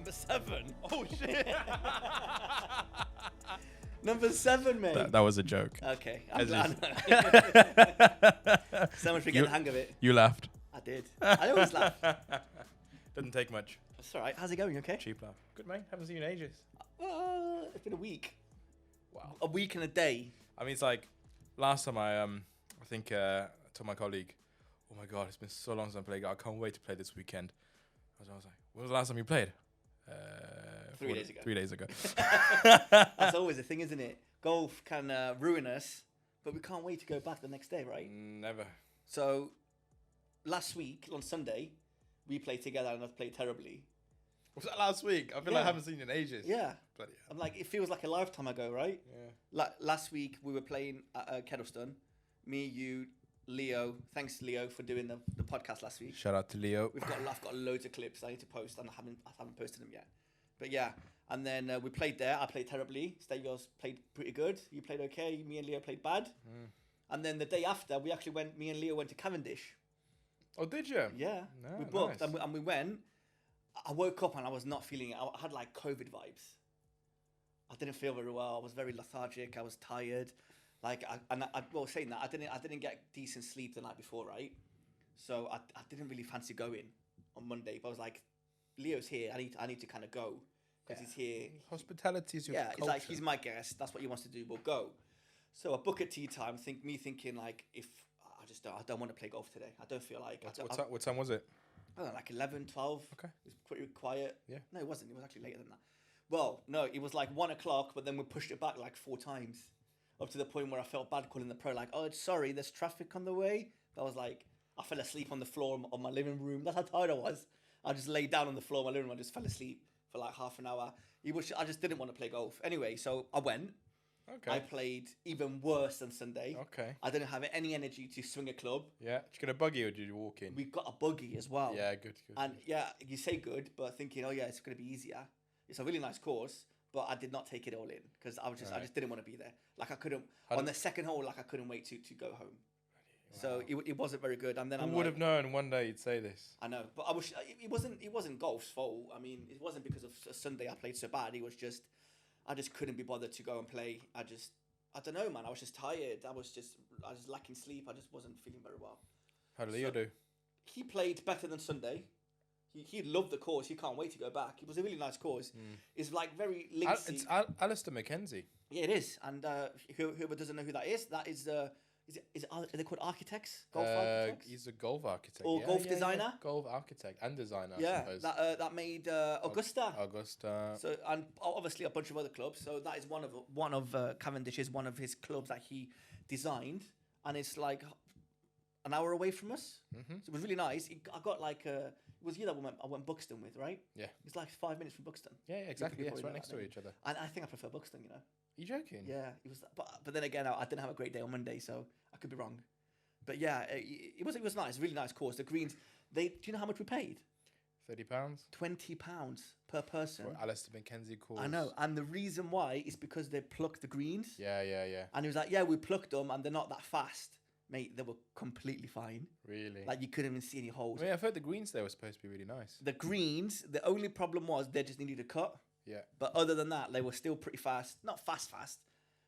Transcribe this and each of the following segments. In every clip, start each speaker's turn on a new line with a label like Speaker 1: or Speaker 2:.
Speaker 1: Number 7.
Speaker 2: Oh shit!
Speaker 1: Number 7, mate.
Speaker 2: that was a joke.
Speaker 1: Okay, I'm
Speaker 2: As
Speaker 1: glad. So much for getting the hang of it.
Speaker 2: You laughed.
Speaker 1: I did. I always laugh.
Speaker 2: Didn't take much.
Speaker 1: It's all right. How's it going? You okay?
Speaker 2: Cheap laugh. Good, mate. Haven't seen you in ages.
Speaker 1: It's been a week.
Speaker 2: Wow.
Speaker 1: A week and a day.
Speaker 2: I mean, it's like last time I think I told my colleague, "Oh my god, it's been so long since I played. I can't wait to play this weekend." I was like, "When was the last time you played?"
Speaker 1: 3 days ago.
Speaker 2: 3 days ago.
Speaker 1: That's always the thing, isn't it? Golf can ruin us, but we can't wait to go back the next day, right?
Speaker 2: Never.
Speaker 1: So, last week on Sunday, we played together and I played terribly.
Speaker 2: Was that last week? I feel like I haven't seen you in ages.
Speaker 1: Yeah.
Speaker 2: Bloody hell.
Speaker 1: I'm like, it feels like a lifetime ago, right?
Speaker 2: Yeah.
Speaker 1: Last week we were playing at Kettleston. Me, you, Leo. Thanks, Leo, for doing the podcast last week.
Speaker 2: Shout out to Leo.
Speaker 1: I've got loads of clips I need to post, and I haven't posted them yet. But yeah, and then we played there. I played terribly. Stadios played pretty good. You played okay. Me and Leo played bad. And then the day after, me and Leo went to Cavendish.
Speaker 2: Oh, did you?
Speaker 1: Yeah,
Speaker 2: No,
Speaker 1: we booked
Speaker 2: nice.
Speaker 1: and we went. I woke up and I was not feeling it. I had like COVID vibes. I didn't feel very well. I was very lethargic. I was tired. Like, saying that, I didn't get decent sleep the night before, right? So I didn't really fancy going on Monday. But I was like, Leo's here. I need to kind of go because he's here.
Speaker 2: Hospitality is your culture.
Speaker 1: It's like he's my guest. That's what he wants to do. We'll go. So I book at tea time. Thinking like, if I don't want to play golf today. I don't feel like.
Speaker 2: What time was it?
Speaker 1: I don't know, like 11, 12.
Speaker 2: Okay.
Speaker 1: It was pretty quiet.
Speaker 2: Yeah.
Speaker 1: No, it wasn't. It was actually later than that. Well, no, it was like 1 o'clock, but then we pushed it back like 4 times. Up to the point where I felt bad calling the pro, like, "Oh, sorry, there's traffic on the way." But I was like, I fell asleep on the floor of my living room. That's how tired I was. I just laid down on the floor of my living room. I just fell asleep for like half an hour. I just didn't want to play golf. Anyway, so I went.
Speaker 2: Okay.
Speaker 1: I played even worse than Sunday.
Speaker 2: Okay.
Speaker 1: I didn't have any energy to swing a club.
Speaker 2: Yeah. Did you get a buggy or did you walk in?
Speaker 1: We got a buggy as well.
Speaker 2: Yeah, good.
Speaker 1: And yeah, you say good, but thinking, oh yeah, it's going to be easier. It's a really nice course, but I did not take it all in because I just didn't want to be there. Like I couldn't on the second hole, like I couldn't wait to go home. Wow. So it wasn't very good. And then I would have
Speaker 2: known one day you'd say this.
Speaker 1: I know, but it wasn't golf's fault. I mean, it wasn't because of Sunday I played so bad. It was just I just couldn't be bothered to go and play. I don't know, man. I was just tired. I was lacking sleep. I just wasn't feeling very well.
Speaker 2: How did Leo do?
Speaker 1: He played better than Sunday. He loved the course. He can't wait to go back. It was a really nice course. It's like very linksy.
Speaker 2: It's Alistair McKenzie.
Speaker 1: Yeah, it is. And whoever doesn't know who that is are they called architects? Golf architects?
Speaker 2: He's a golf architect.
Speaker 1: Or golf designer?
Speaker 2: Yeah. Golf architect and designer, I
Speaker 1: yeah,
Speaker 2: suppose.
Speaker 1: that made Augusta.
Speaker 2: So
Speaker 1: and obviously a bunch of other clubs. So that is one of Cavendish is one of his clubs that he designed, and it's like an hour away from us. So it was really nice. I got like it was you that I went Buxton with, right?
Speaker 2: Yeah.
Speaker 1: It's like 5 minutes from Buxton.
Speaker 2: Yeah, exactly. Yeah, it's right next to each other.
Speaker 1: And I think I prefer Buxton, you know.
Speaker 2: Are you joking?
Speaker 1: Yeah, it was. But then again, I didn't have a great day on Monday, so I could be wrong. But yeah, it was nice, really nice course. The greens, do you know how much we paid?
Speaker 2: £30.
Speaker 1: £20 per person.
Speaker 2: For Alistair McKenzie course.
Speaker 1: I know, and the reason why is because they plucked the greens.
Speaker 2: Yeah.
Speaker 1: And he was like, "Yeah, we plucked them, and they're not that fast, mate. They were completely fine.
Speaker 2: Really?
Speaker 1: Like you couldn't even see any holes.
Speaker 2: I mean, I've heard the greens there were supposed to be really nice.
Speaker 1: The greens, the only problem was they just needed a cut.
Speaker 2: Yeah.
Speaker 1: But other than that, they were still pretty fast. Not fast,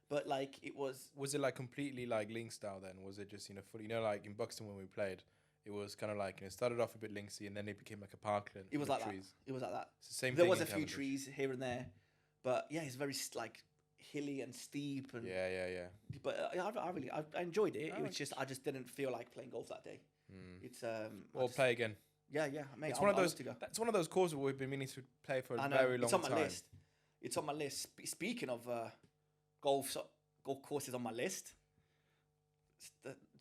Speaker 1: but like it was.
Speaker 2: Was it like completely like link style then? Was it just fully? Like in Buxton when we played, it was kind of like it started off a bit linksy and then it became like a parkland.
Speaker 1: It was like
Speaker 2: trees.
Speaker 1: That. It was like that.
Speaker 2: It's the same
Speaker 1: there
Speaker 2: thing.
Speaker 1: There was a few trees here and there, but yeah, it's very like hilly and steep and.
Speaker 2: Yeah.
Speaker 1: But I enjoyed it. It was just I just didn't feel like playing golf that day. It's
Speaker 2: We'll play again.
Speaker 1: Yeah, mate.
Speaker 2: It's one of those. That's one of those courses where we've been meaning to play for a very long time.
Speaker 1: It's on my list. It's on my list. Speaking of golf courses on my list,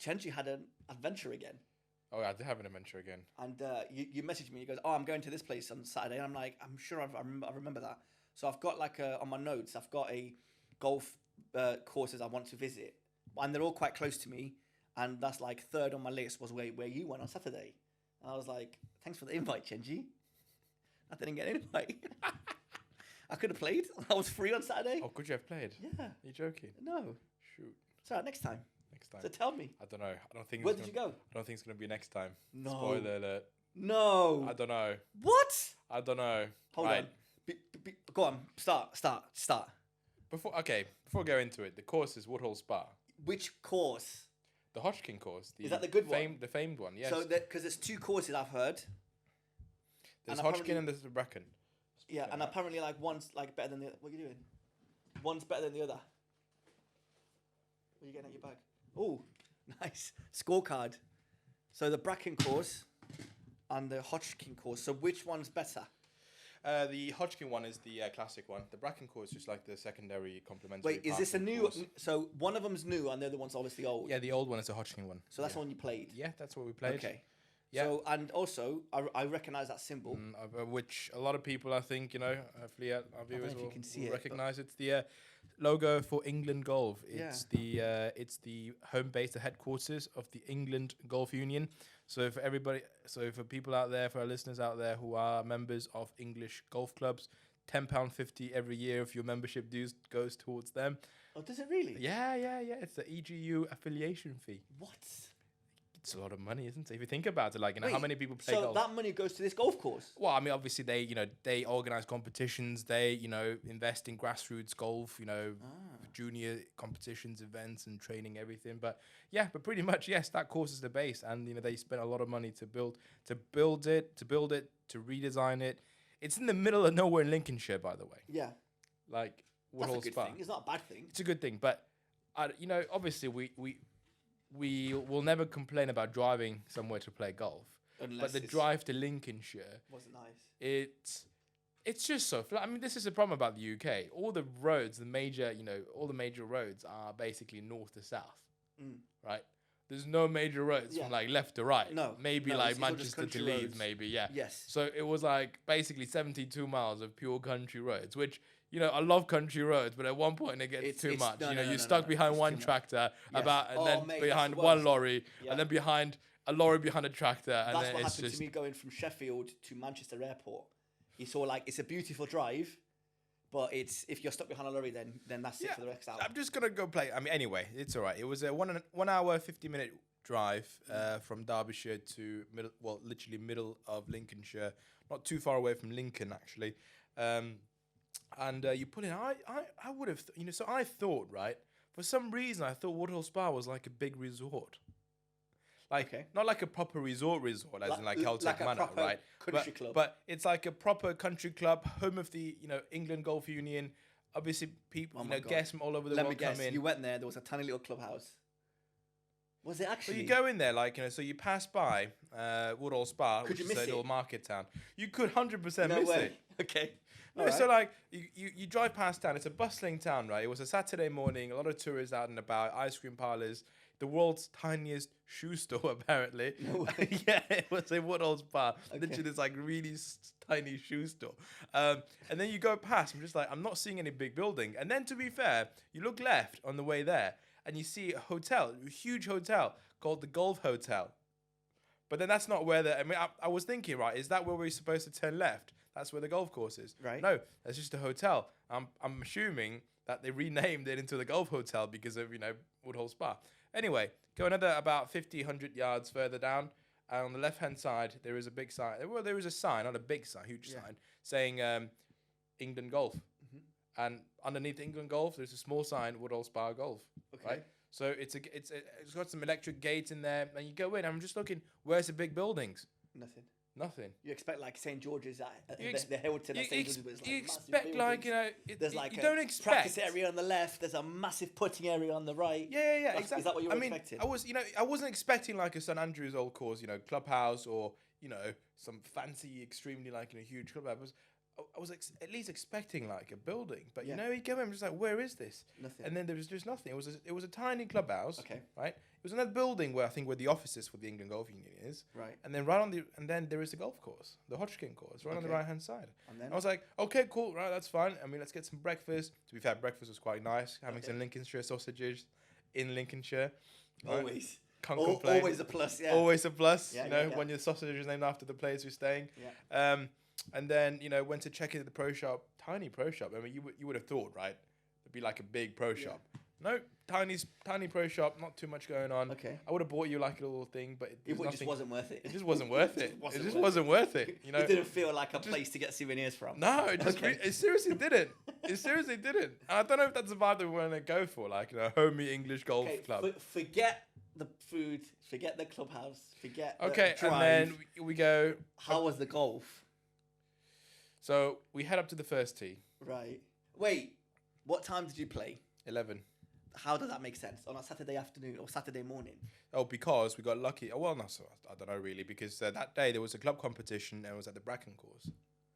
Speaker 1: Chenji had an adventure again.
Speaker 2: Oh, I did have an adventure again.
Speaker 1: And you messaged me. You goes, "Oh, I'm going to this place on Saturday." And I'm like, "I'm sure I remember that." So I've got like on my notes, I've got a golf courses I want to visit, and they're all quite close to me. And that's like third on my list was where you went on Saturday. And I was like, "Thanks for the invite, Chenji." I didn't get an invite. I could have played. I was free on Saturday.
Speaker 2: Oh, could you have played?
Speaker 1: Yeah.
Speaker 2: Are you joking?
Speaker 1: No.
Speaker 2: Shoot.
Speaker 1: It's all right, next time.
Speaker 2: Next time.
Speaker 1: So tell me.
Speaker 2: I don't know. I don't think.
Speaker 1: Where did you go?
Speaker 2: I don't think it's gonna be next time.
Speaker 1: No.
Speaker 2: Spoiler alert.
Speaker 1: No.
Speaker 2: I don't know.
Speaker 1: What?
Speaker 2: I don't know.
Speaker 1: Hold
Speaker 2: right.
Speaker 1: on. Go on, start.
Speaker 2: Before we go into it, the course is Woodhall Spa.
Speaker 1: Which course?
Speaker 2: The Hodgkin course.
Speaker 1: Is that the good one?
Speaker 2: The famed one, yes.
Speaker 1: So, because there's 2 courses I've heard.
Speaker 2: There's Hodgkin and there's the Brecon.
Speaker 1: Yeah, and apparently like one's like better than the other. What are you doing? One's better than the other. What are you getting at your bag? Oh, nice. Scorecard. So the Bracken course and the Hodgkin course. So which one's better?
Speaker 2: The Hodgkin one is the classic one. The Bracken course is just like the secondary complementary.
Speaker 1: Wait, is this a new? Course. So one of them's new and the other one's obviously old.
Speaker 2: Yeah, the old one is the Hodgkin one.
Speaker 1: So that's the one you played.
Speaker 2: Yeah, that's what we played.
Speaker 1: Okay.
Speaker 2: Yeah.
Speaker 1: So and also I recognise that symbol,
Speaker 2: which a lot of people I think hopefully our viewers will recognise. It's the logo for England Golf. It's the home base, the headquarters of the England Golf Union. So for people out there, for our listeners out there who are members of English golf clubs, £10.50 every year of your membership dues goes towards them.
Speaker 1: Oh, does it really?
Speaker 2: Yeah. It's the EGU affiliation fee.
Speaker 1: What?
Speaker 2: It's a lot of money, isn't it? If you think about it, how many people play golf?
Speaker 1: So that money goes to this golf course?
Speaker 2: Well, I mean, obviously they organise competitions. They invest in grassroots golf. Junior competitions, events, and training, everything. But pretty much yes, that course is the base, and they spent a lot of money to build it, to redesign it. It's in the middle of nowhere in Lincolnshire, by the way.
Speaker 1: Yeah,
Speaker 2: like
Speaker 1: Woodhall Spa. That's a good thing. It's not a bad thing.
Speaker 2: It's a good thing, but obviously we will never complain about driving somewhere to play golf. But the drive to Lincolnshire
Speaker 1: wasn't nice.
Speaker 2: It's just so flat. I mean, this is a problem about the UK. All the roads, all the major roads are basically north to south, right? There's no major roads from like left to right.
Speaker 1: No,
Speaker 2: maybe Manchester to Leeds, roads. Maybe
Speaker 1: Yes.
Speaker 2: So it was like basically 72 miles of pure country roads, which. I love country roads, but at one point it gets too much. You're stuck behind one tractor, behind one lorry, and then behind a lorry behind a tractor. And
Speaker 1: that's
Speaker 2: then
Speaker 1: what happened to me going from Sheffield to Manchester Airport. You saw it's a beautiful drive, but if you're stuck behind a lorry, then that's it for the next hour.
Speaker 2: I'm just gonna go play. I mean, anyway, it's all right. It was a 1 hour 50-minute drive from Derbyshire to literally middle of Lincolnshire, not too far away from Lincoln actually. And you put in, I would have, so I thought, right, for some reason, I thought Woodhall Spa was like a big resort. Not like a proper resort, as in like Celtic Manor, right?
Speaker 1: Country club.
Speaker 2: But it's like a proper country club, home of the, England Golf Union. Obviously, people, guests from all over the world come in.
Speaker 1: You went there was a tiny little clubhouse. Was it actually?
Speaker 2: So you go in there, so you pass by Woodhall Spa, which is a little market town. You could 100% miss it.
Speaker 1: Okay.
Speaker 2: No, right. So you drive past town. It's a bustling town, right? It was a Saturday morning. A lot of tourists out and about. Ice cream parlors. The world's tiniest shoe store, apparently.
Speaker 1: No way.
Speaker 2: Yeah, it was a Woodhall Spa. Okay. Literally, this really tiny shoe store. And then you go past. I'm not seeing any big building. And then, to be fair, you look left on the way there, and you see a hotel, a huge hotel called the Golf Hotel. But then that's not where I was thinking, right? Is that where we're supposed to turn left? That's where the golf course is.
Speaker 1: Right.
Speaker 2: No, that's just a hotel. I'm assuming that they renamed it into the Golf Hotel because of, Woodhall Spa. Anyway, go another about 50, 100 yards further down. And on the left-hand side, there is a big sign. Well, there is a sign, not a big sign, huge sign, saying England Golf. Mm-hmm. And underneath England Golf, there's a small sign, Woodhall Spa Golf. Okay. Right? So it's got some electric gates in there. And you go in, I'm just looking, where's the big buildings? Nothing.
Speaker 1: You expect St. George's at the Hilton at St. George's, but
Speaker 2: you expect
Speaker 1: there's
Speaker 2: you don't expect
Speaker 1: practice area on the left. There's a massive putting area on the right.
Speaker 2: Yeah, exactly.
Speaker 1: Is that what you were expecting?
Speaker 2: I wasn't expecting like a St. Andrew's old course, clubhouse or some fancy, extremely huge clubhouse. I was at least expecting like a building, but you go in, just like, where is this?
Speaker 1: Nothing.
Speaker 2: And then there was just nothing. It was a tiny clubhouse.
Speaker 1: Okay.
Speaker 2: Right. It was another building where the offices for the England Golf Union is.
Speaker 1: Right.
Speaker 2: And then then there is the golf course, the Hodgkin course, right on the right hand side.
Speaker 1: And then
Speaker 2: I was like, okay, cool, right, that's fine. I mean, let's get some breakfast. To be fair, breakfast was quite nice. Having some Lincolnshire sausages in Lincolnshire. Right?
Speaker 1: Always.
Speaker 2: Can't complain.
Speaker 1: Always a plus. Yeah.
Speaker 2: Always a plus.
Speaker 1: Yeah,
Speaker 2: when your sausage is named after the place you're staying.
Speaker 1: Yeah.
Speaker 2: And then, went to check into the pro shop, tiny pro shop. I mean, you would have thought, right? It'd be like a big pro shop. No, tiny pro shop, not too much going on.
Speaker 1: Okay.
Speaker 2: I would have bought you like a little thing, but
Speaker 1: It just wasn't worth it.
Speaker 2: It just wasn't worth it.
Speaker 1: Wasn't
Speaker 2: It just
Speaker 1: worth
Speaker 2: wasn't worth it. You know.
Speaker 1: It didn't feel like a place to get souvenirs from.
Speaker 2: No, it just
Speaker 1: Okay.
Speaker 2: it seriously didn't. It seriously didn't. And I don't know if that's the vibe that we want to go for, like homey English golf
Speaker 1: Okay,
Speaker 2: club.
Speaker 1: forget the food, forget the clubhouse, forget
Speaker 2: Okay,
Speaker 1: the drive.
Speaker 2: and then we go.
Speaker 1: How was the golf?
Speaker 2: So we head up to the first tee.
Speaker 1: Right. Wait, what time did you play?
Speaker 2: 11.
Speaker 1: How does that make sense? On a Saturday afternoon or Saturday morning?
Speaker 2: Oh, because we got lucky. Oh, well, no, so I don't know really, because that day there was a club competition and it was at the Bracken course.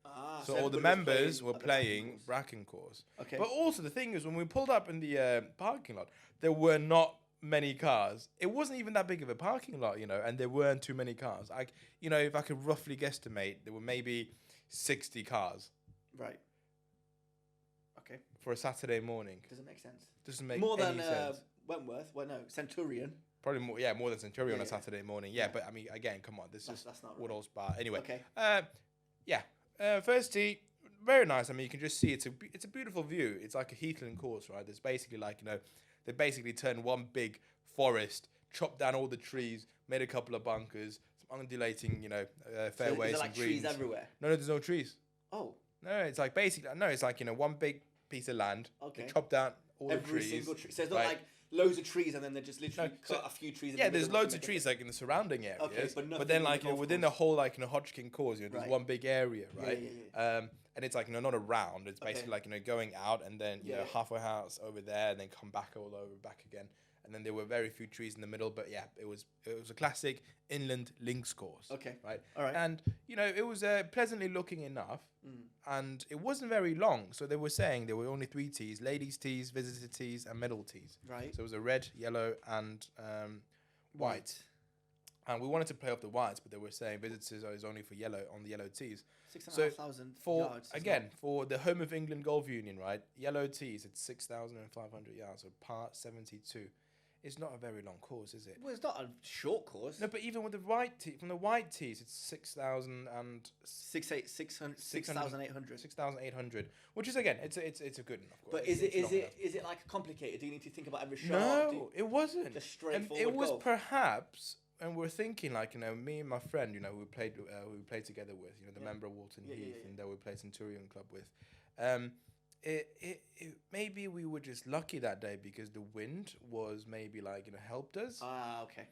Speaker 1: Ah,
Speaker 2: So all the
Speaker 1: everybody was
Speaker 2: members were
Speaker 1: at the Bracken
Speaker 2: playing
Speaker 1: course.
Speaker 2: Bracken course.
Speaker 1: Okay.
Speaker 2: But also the thing is, when we pulled up in the parking lot, there were not many cars. It wasn't even that big of a parking lot, you know, and there weren't too many cars. If I could roughly guesstimate, there were maybe 60 cars
Speaker 1: Right. Okay.
Speaker 2: for a Saturday morning.
Speaker 1: Doesn't make sense.
Speaker 2: Doesn't make
Speaker 1: More
Speaker 2: any
Speaker 1: than
Speaker 2: sense.
Speaker 1: Wentworth. Well, no, Centurion.
Speaker 2: Probably more than Centurion on
Speaker 1: Yeah,
Speaker 2: a
Speaker 1: yeah.
Speaker 2: Saturday morning. Yeah,
Speaker 1: Yeah.
Speaker 2: but I mean, again, come on, this is
Speaker 1: That's not right.
Speaker 2: Woodhall Spa. Anyway,
Speaker 1: Okay.
Speaker 2: first tee, very nice. I mean, you can just see it's a beautiful view. It's like a heathland course, right? There's basically they basically turned one big forest, chopped down all the trees, made a couple of bunkers, some undulating, fairways
Speaker 1: Is there like
Speaker 2: and greens.
Speaker 1: trees everywhere?
Speaker 2: No, there's no trees.
Speaker 1: Oh,
Speaker 2: No, it's like one big piece of land.
Speaker 1: Okay.
Speaker 2: They chopped down all the
Speaker 1: every
Speaker 2: trees.
Speaker 1: single tree. So it's not
Speaker 2: right?
Speaker 1: like loads of trees and then they just literally
Speaker 2: No,
Speaker 1: cut
Speaker 2: so-
Speaker 1: a few trees. In
Speaker 2: Yeah,
Speaker 1: the
Speaker 2: there's
Speaker 1: middle to
Speaker 2: loads of
Speaker 1: make it-
Speaker 2: trees like in the surrounding areas.
Speaker 1: Okay, but nothing
Speaker 2: then
Speaker 1: in the
Speaker 2: like
Speaker 1: golf
Speaker 2: within the
Speaker 1: course.
Speaker 2: whole Hodgkin course, there's
Speaker 1: Right.
Speaker 2: one big area,
Speaker 1: Yeah,
Speaker 2: right?
Speaker 1: yeah.
Speaker 2: And it's like not around. It's
Speaker 1: Okay.
Speaker 2: basically like going out and then
Speaker 1: Yeah.
Speaker 2: halfway house over there and then come back all over back again. And then there were very few trees in the middle, but yeah, it was a classic inland links course.
Speaker 1: Okay.
Speaker 2: Right.
Speaker 1: All right.
Speaker 2: And it was pleasantly looking enough,
Speaker 1: Mm.
Speaker 2: and it wasn't very long. So they were saying there were only 3 tees: ladies' tees, visitor tees, and medal tees.
Speaker 1: Right.
Speaker 2: So it was a red, yellow, and white. And we wanted to play off the whites, but they were saying visitors is only for yellow on the yellow tees.
Speaker 1: 6,500
Speaker 2: For
Speaker 1: yards. is
Speaker 2: again, for the home of England Golf Union, right? Yellow tees, it's 6,500 yards, so par 72. It's not a very long course, is it?
Speaker 1: Well, it's not a short course.
Speaker 2: No, but even with the white tee, from the white tees, it's 6,800, which is again, it's a good enough course.
Speaker 1: But is
Speaker 2: It's long enough.
Speaker 1: it like complicated? Do you need to think about every shot?
Speaker 2: No, it wasn't.
Speaker 1: Just
Speaker 2: And
Speaker 1: straightforward
Speaker 2: it was
Speaker 1: golf.
Speaker 2: perhaps, and we're thinking me and my friend, we played together with, the
Speaker 1: Yeah.
Speaker 2: member of Walton
Speaker 1: Yeah, yeah,
Speaker 2: Heath,
Speaker 1: yeah.
Speaker 2: and that we played Centurion Club with. It maybe we were just lucky that day because the wind was maybe helped us.
Speaker 1: Ah, okay.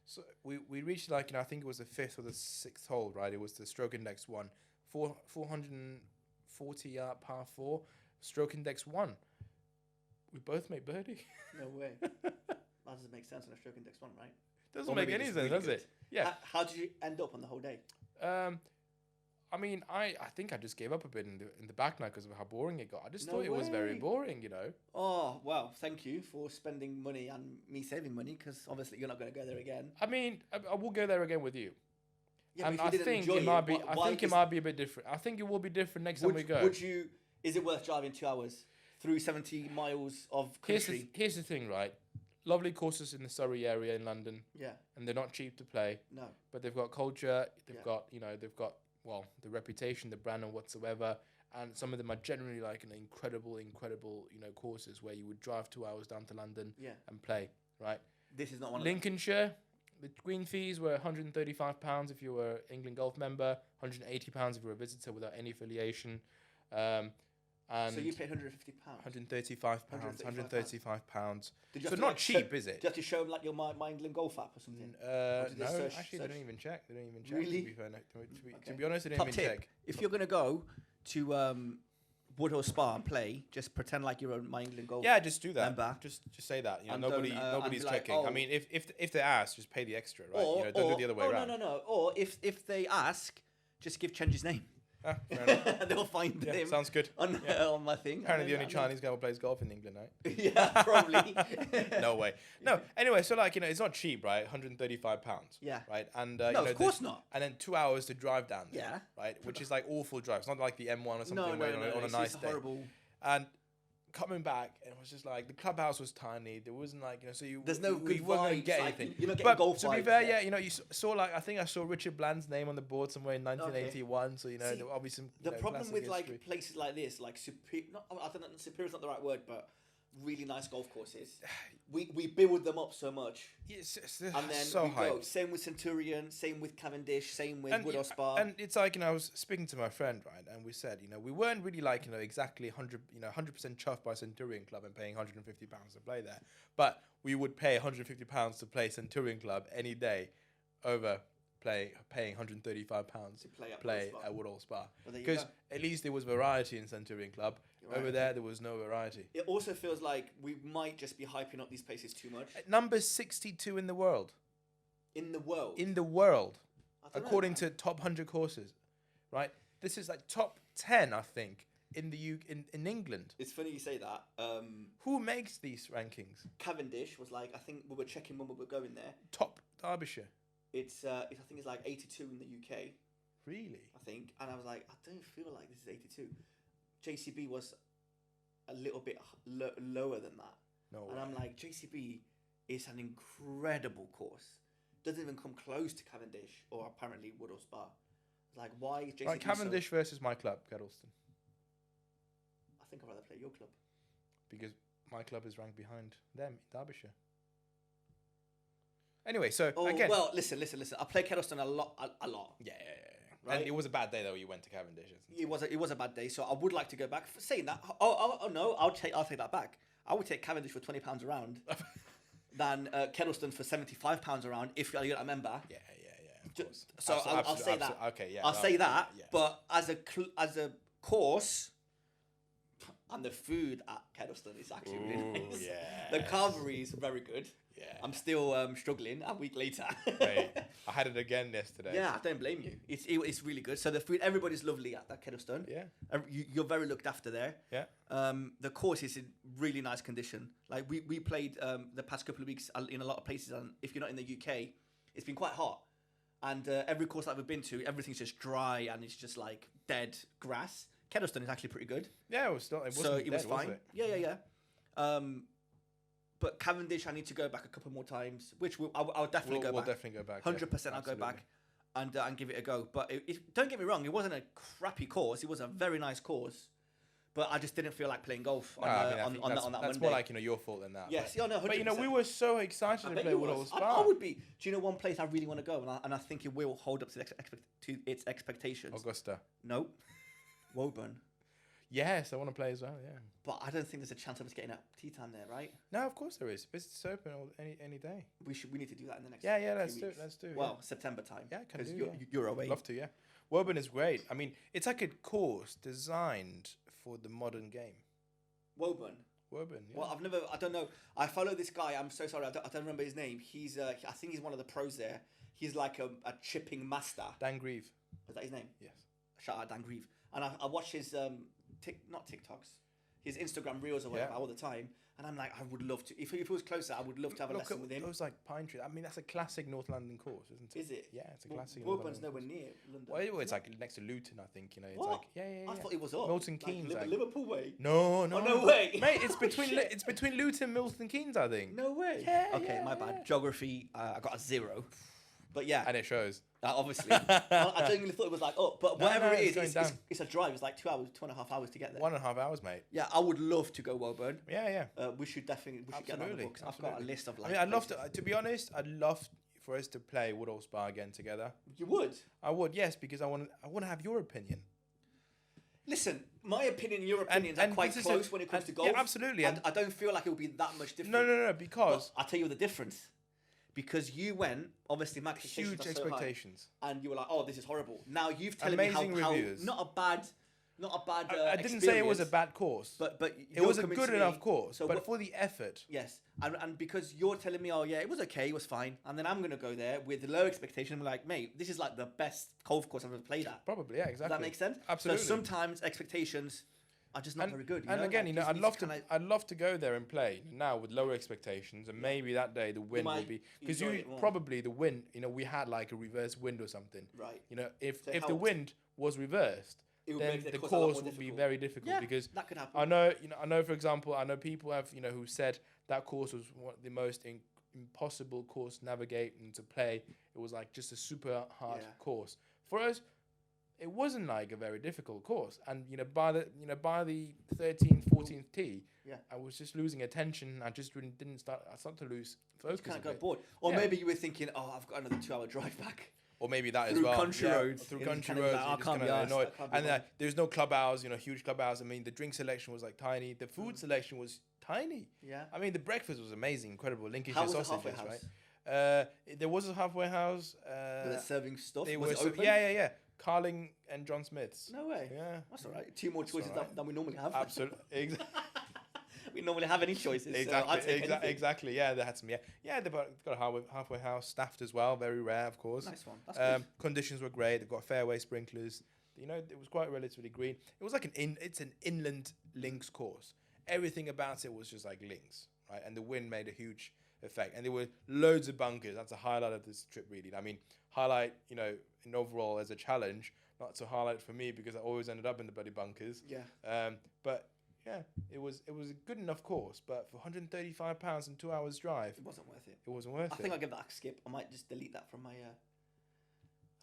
Speaker 2: So we reached I think it was the 5th or the 6th hole, right? It was the stroke index 1, 440 yard par 4, stroke index 1. We both made birdie.
Speaker 1: No way. That doesn't make sense on a stroke index 1, right?
Speaker 2: Doesn't
Speaker 1: Or
Speaker 2: make
Speaker 1: maybe
Speaker 2: any
Speaker 1: just
Speaker 2: sense,
Speaker 1: really
Speaker 2: does
Speaker 1: good.
Speaker 2: it? Yeah.
Speaker 1: How did you end up on the whole day?
Speaker 2: I mean, I think I just gave up a bit in the back now because of how boring it got. I just
Speaker 1: No
Speaker 2: thought it was very
Speaker 1: way.
Speaker 2: boring,
Speaker 1: Oh, well, thank you for spending money and me saving money because obviously you're not going to go there again.
Speaker 2: I mean, I will go there again with you.
Speaker 1: Yeah,
Speaker 2: And
Speaker 1: but if
Speaker 2: I
Speaker 1: you didn't
Speaker 2: think
Speaker 1: enjoy
Speaker 2: it might be.
Speaker 1: why
Speaker 2: I think it
Speaker 1: is-
Speaker 2: might be a bit different. I think it will be different next time we go.
Speaker 1: Would you? Is it worth driving 2 hours through 70 miles of country?
Speaker 2: Here's the thing, right? Lovely courses in the Surrey area in London,
Speaker 1: Yeah.
Speaker 2: and they're not cheap to play.
Speaker 1: No.
Speaker 2: But they've got culture. They've
Speaker 1: Yeah.
Speaker 2: got they've got the reputation, the brand, and whatsoever. And some of them are generally an incredible courses where you would drive 2 hours down to London
Speaker 1: Yeah.
Speaker 2: and play, right?
Speaker 1: This is not one of them.
Speaker 2: Lincolnshire, the green fees were £135 if you were an England Golf member, £180 if you were a visitor without any affiliation, and
Speaker 1: So you paid £150.
Speaker 2: £135, £135.
Speaker 1: Did you
Speaker 2: So
Speaker 1: have to,
Speaker 2: not
Speaker 1: like,
Speaker 2: cheap, is
Speaker 1: Do
Speaker 2: it?
Speaker 1: you have to show them like your My England Golf app or something? did they
Speaker 2: No,
Speaker 1: search-
Speaker 2: actually, they
Speaker 1: search?
Speaker 2: don't even check. They don't even check.
Speaker 1: Really?
Speaker 2: To be fair, no, to
Speaker 1: Okay.
Speaker 2: be honest, they don't
Speaker 1: Top
Speaker 2: even
Speaker 1: tip:
Speaker 2: check.
Speaker 1: if you're gonna go to Woodhall Spa and play, just pretend like you're a My England Golf.
Speaker 2: Yeah, just do that.
Speaker 1: member.
Speaker 2: Just say that.
Speaker 1: And don't,
Speaker 2: Nobody's
Speaker 1: and be like,
Speaker 2: checking.
Speaker 1: oh.
Speaker 2: I mean, if they ask, just pay the extra, right?
Speaker 1: Or,
Speaker 2: Don't do the other way around.
Speaker 1: No. Or if they ask, just give Chenji's name.
Speaker 2: Ah, fair enough.
Speaker 1: They'll find
Speaker 2: Yeah,
Speaker 1: him
Speaker 2: sounds good.
Speaker 1: on
Speaker 2: Yeah.
Speaker 1: on my thing.
Speaker 2: Apparently, the
Speaker 1: and
Speaker 2: only
Speaker 1: then-
Speaker 2: Chinese guy who plays golf in England, right?
Speaker 1: Yeah, probably.
Speaker 2: No way. No. Anyway, so it's not cheap, right? £135.
Speaker 1: Yeah.
Speaker 2: Right. And
Speaker 1: No, of course not.
Speaker 2: And then 2 hours to drive down there.
Speaker 1: Yeah.
Speaker 2: Right. Which is awful drive. It's not like the M1 or something
Speaker 1: No,
Speaker 2: where on a
Speaker 1: it's
Speaker 2: nice
Speaker 1: just
Speaker 2: day.
Speaker 1: horrible.
Speaker 2: And coming back, it was just the clubhouse was tiny. There wasn't so you.
Speaker 1: There's no
Speaker 2: you
Speaker 1: good
Speaker 2: weren't gonna
Speaker 1: vibes,
Speaker 2: get
Speaker 1: like,
Speaker 2: anything.
Speaker 1: you're not getting
Speaker 2: But
Speaker 1: golf
Speaker 2: to be
Speaker 1: vibes
Speaker 2: fair,
Speaker 1: there.
Speaker 2: yeah, you saw I think I saw Richard Bland's name on the board somewhere in 1981. So
Speaker 1: See,
Speaker 2: there will be some.
Speaker 1: The problem
Speaker 2: classic
Speaker 1: with
Speaker 2: history.
Speaker 1: places like this, like superior, not I don't know, superior is not the right word, but really nice golf courses. We build them up so much.
Speaker 2: Yes, it's
Speaker 1: And then
Speaker 2: so
Speaker 1: we go.
Speaker 2: hyped.
Speaker 1: Same with Centurion, same with Cavendish, same with Woodall Spa.
Speaker 2: And it's like, I was speaking to my friend, right, and we said, we weren't really like, exactly 100% chuffed by Centurion Club and paying £150 to play there, but we would pay £150 to play Centurion Club any day over paying £135 to play at Woodall Spa. Because at least there was variety in Centurion Club. Right. Over there was no variety.
Speaker 1: It also feels like we might just be hyping up these places too much.
Speaker 2: At number 62 in the world.
Speaker 1: In the world?
Speaker 2: In the world. According to top 100 courses. Right? This is like top 10, I think, in in England.
Speaker 1: It's funny you say that.
Speaker 2: Who makes these rankings?
Speaker 1: Cavendish was like, I think we were checking when we were going there.
Speaker 2: Top Derbyshire.
Speaker 1: I think it's like 82 in the UK.
Speaker 2: Really?
Speaker 1: I think. And I was like, I don't feel like this is 82. JCB was a little bit lower than that.
Speaker 2: No way.
Speaker 1: And I'm like, JCB is an incredible course. Doesn't even come close to Cavendish or apparently Woodall Spa. It's like, why is JCB
Speaker 2: Right, Cavendish versus my club, Kettleston.
Speaker 1: I think I'd rather play your club.
Speaker 2: Because my club is ranked behind them in Derbyshire. Anyway, so again...
Speaker 1: Well, listen. I play Kettleston a lot.
Speaker 2: Yeah.
Speaker 1: Right?
Speaker 2: And it was a bad day though. You went to Cavendish.
Speaker 1: It was a bad day, so I would like to go back. For saying that, no, I'll take that back. I would take Cavendish for £20 a round than Kettleston for £75 a round if you're a member.
Speaker 2: Yeah. Of course.
Speaker 1: So I'll say that.
Speaker 2: Okay, yeah.
Speaker 1: I'll say that. Yeah. But as a course, and the food at Kettleston is actually really nice.
Speaker 2: Yeah.
Speaker 1: The carvery is very good. Yeah. I'm still struggling a week later.
Speaker 2: Right. I had it again yesterday.
Speaker 1: Yeah, I don't blame you. It's really good. So the food, everybody's lovely at that Kettleston.
Speaker 2: Yeah.
Speaker 1: You're very looked after there.
Speaker 2: Yeah.
Speaker 1: The course is in really nice condition. Like we played the past couple of weeks in a lot of places, and if you're not in the UK, it's been quite hot. And every course that we've been to, everything's just dry and it's just like dead grass. Kettleston is actually pretty good.
Speaker 2: Yeah, it was still. It
Speaker 1: was fine.
Speaker 2: Was it?
Speaker 1: Yeah. But Cavendish, I need to go back a couple more times, which I'll definitely go back.
Speaker 2: We'll definitely go back.
Speaker 1: 100%, I'll go back and give it a go. But don't get me wrong, it wasn't a crappy course. It was a very nice course. But I just didn't feel like playing golf on that Monday.
Speaker 2: That's more like your fault than that.
Speaker 1: Yes, no, 100%.
Speaker 2: But we were so excited to play Woodall Spa.
Speaker 1: I would be. Do you know one place I really want to go, and I think it will hold up to its expectations?
Speaker 2: Augusta.
Speaker 1: Nope. Woburn.
Speaker 2: Yes, I want to play as well. Yeah.
Speaker 1: But I don't think there's a chance of us getting at tea time there, right?
Speaker 2: No, of course there is. It's open any day.
Speaker 1: We need to do that in the next.
Speaker 2: Yeah. Let's do it.
Speaker 1: Well, September time.
Speaker 2: Yeah, because
Speaker 1: you're away.
Speaker 2: Love to. Yeah. Woburn is great. I mean, it's like a course designed for the modern game.
Speaker 1: Woburn.
Speaker 2: Yeah.
Speaker 1: Well, I don't know. I follow this guy. I'm so sorry. I don't remember his name. He's, I think he's one of the pros there. He's like a chipping master.
Speaker 2: Dan Grieve.
Speaker 1: Is that his name?
Speaker 2: Yes.
Speaker 1: Shout out Dan Grieve. And I watch his not TikToks, his Instagram reels or whatever all the time. And I'm like, I would love to. If it was closer, I would love to have a lesson with him.
Speaker 2: Those like pine trees. I mean, that's a classic North London course, isn't it?
Speaker 1: Is it?
Speaker 2: Yeah, it's a classic.
Speaker 1: Woburn's nowhere near London.
Speaker 2: Well, it's like next to Luton, I think. It's
Speaker 1: what?
Speaker 2: like yeah.
Speaker 1: I thought it was up.
Speaker 2: Milton Keynes,
Speaker 1: like Liverpool way.
Speaker 2: No.
Speaker 1: Oh, no way,
Speaker 2: mate. It's between Luton and Milton Keynes, I think.
Speaker 1: No way.
Speaker 2: Yeah.
Speaker 1: Okay, my bad. Geography, I got a 0. But yeah.
Speaker 2: And it shows.
Speaker 1: Obviously. I genuinely thought it was like up. But whatever it is, it's a drive. It's like 2.5 hours to get there.
Speaker 2: 1.5 hours, mate.
Speaker 1: Yeah, I would love to go Woburn.
Speaker 2: Yeah.
Speaker 1: We should get that on the books. I've got a list of like.
Speaker 2: I mean, I'd love to be honest, I'd love for us to play Woodall Spa again together.
Speaker 1: You would?
Speaker 2: I would, yes, because I want to have your opinion.
Speaker 1: Listen, my opinion and your opinions are quite close when it comes to golf.
Speaker 2: Yeah, absolutely.
Speaker 1: I don't feel like it will be that much different.
Speaker 2: No, because...
Speaker 1: But I'll tell you the difference. Because you went, obviously, my
Speaker 2: huge expectations.
Speaker 1: So high, and you were like, oh, this is horrible. Now you've told me how not a bad
Speaker 2: I didn't say it was a bad course.
Speaker 1: But
Speaker 2: it was a good enough course. So but for the effort.
Speaker 1: Yes. And because you're telling me, oh, yeah, it was okay, it was fine. And then I'm going to go there with low expectation. I'm like, mate, this is like the best golf course I've ever played at.
Speaker 2: Probably, yeah, exactly.
Speaker 1: Does that make sense?
Speaker 2: Absolutely.
Speaker 1: So sometimes expectations are just not very good.
Speaker 2: And again, I'd love to go there and play now with lower expectations, and maybe that day the wind will be because probably the wind. We had like a reverse wind or something.
Speaker 1: Right.
Speaker 2: If the wind was reversed, then the course would be very difficult because
Speaker 1: that could happen.
Speaker 2: I know. For example, I know people have who said that course was one of the most impossible course to navigate and to play. It was like just a super hard course for us. it wasn't like a very difficult course. And by the 13th, 14th tee,
Speaker 1: Yeah.
Speaker 2: I was just losing attention. I just really didn't start. I started to lose focus.
Speaker 1: Kind of
Speaker 2: a
Speaker 1: got
Speaker 2: bit.
Speaker 1: bored, or
Speaker 2: Yeah.
Speaker 1: maybe you were thinking, "Oh, I've got another 2-hour drive back."
Speaker 2: Or maybe that as
Speaker 1: Through
Speaker 2: well.
Speaker 1: country roads.
Speaker 2: Through
Speaker 1: It's
Speaker 2: country
Speaker 1: kind of
Speaker 2: roads,
Speaker 1: like,
Speaker 2: you're
Speaker 1: I
Speaker 2: just
Speaker 1: can't be
Speaker 2: gonna
Speaker 1: arsed,
Speaker 2: annoy.
Speaker 1: I can't be
Speaker 2: And
Speaker 1: bothered.
Speaker 2: there's no clubhouse, huge clubhouse. I mean, the drink selection was like tiny. The food selection was tiny.
Speaker 1: Yeah.
Speaker 2: I mean, the breakfast was amazing, incredible.
Speaker 1: How
Speaker 2: Lincolnshire
Speaker 1: was the
Speaker 2: sausages,
Speaker 1: halfway house?
Speaker 2: right? There was a halfway house.
Speaker 1: Were they serving stuff?
Speaker 2: They
Speaker 1: Was
Speaker 2: were
Speaker 1: it open?
Speaker 2: yeah. Carling and John Smith's.
Speaker 1: No way.
Speaker 2: Yeah.
Speaker 1: That's all right. 2 more choices
Speaker 2: alright.
Speaker 1: than we normally have.
Speaker 2: Absolutely.
Speaker 1: We normally have any choices. So I'd take anything.
Speaker 2: Exactly. Yeah, they had some. Yeah, they've got a halfway house, staffed as well. Very rare, of course.
Speaker 1: Nice one. That's good.
Speaker 2: Conditions were great. They've got fairway sprinklers. It was quite relatively green. It was like it's an inland links course. Everything about it was just like links, right? And the wind made a huge effect. And there were loads of bunkers. That's a highlight of this trip, really. I mean, highlight, in overall as a challenge, not so highlight for me because I always ended up in the bloody bunkers.
Speaker 1: Yeah.
Speaker 2: But yeah, it was a good enough course, but for £135 and 2 hours drive,
Speaker 1: It wasn't worth it.
Speaker 2: it wasn't worth
Speaker 1: I
Speaker 2: it.
Speaker 1: think I'll give that a skip. I might just delete that from my.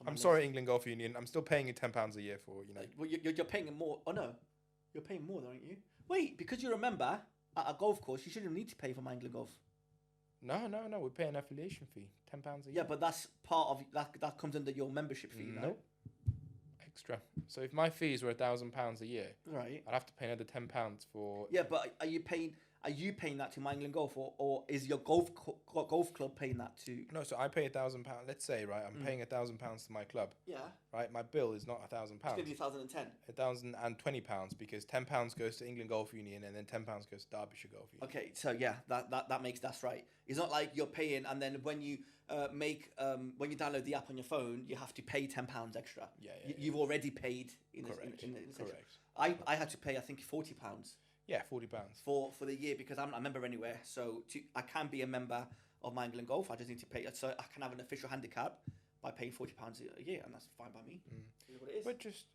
Speaker 2: I'm sorry, England Golf Union. I'm still paying you £10 a year for
Speaker 1: Well, you're paying more. Oh no, you're paying more, aren't you? Wait, because you're a member at a golf course, you shouldn't need to pay for my England Golf.
Speaker 2: No. We pay an affiliation fee, £10 a year.
Speaker 1: Yeah, but that's part of that comes under your membership fee, right?
Speaker 2: Nope. Extra. So if my fees were £1,000 a year,
Speaker 1: Right.
Speaker 2: I'd have to pay another £10 for.
Speaker 1: Yeah, but are you paying that to My England Golf, or is your golf club paying that to?
Speaker 2: No, so I pay £1,000. Let's say, right, I'm paying £1,000 to my club,
Speaker 1: Yeah.
Speaker 2: right? My bill is not £1,000.
Speaker 1: It's gonna be 2010.
Speaker 2: £1,020 because £10 goes to England Golf Union and then £10 goes to Derbyshire Golf Union.
Speaker 1: Okay, so yeah, that's right. It's not like you're paying and then when you when you download the app on your phone, you have to pay £10 extra.
Speaker 2: Yeah.
Speaker 1: You've already paid in
Speaker 2: Correct.
Speaker 1: in the section.
Speaker 2: Correct.
Speaker 1: I had to pay I think £40
Speaker 2: Yeah, £40.
Speaker 1: for the year because I'm not a member anywhere. So I can be a member of My England Golf. I just need to pay. So I can have an official handicap by paying £40 a year, and that's fine by me. It is what it is.
Speaker 2: But just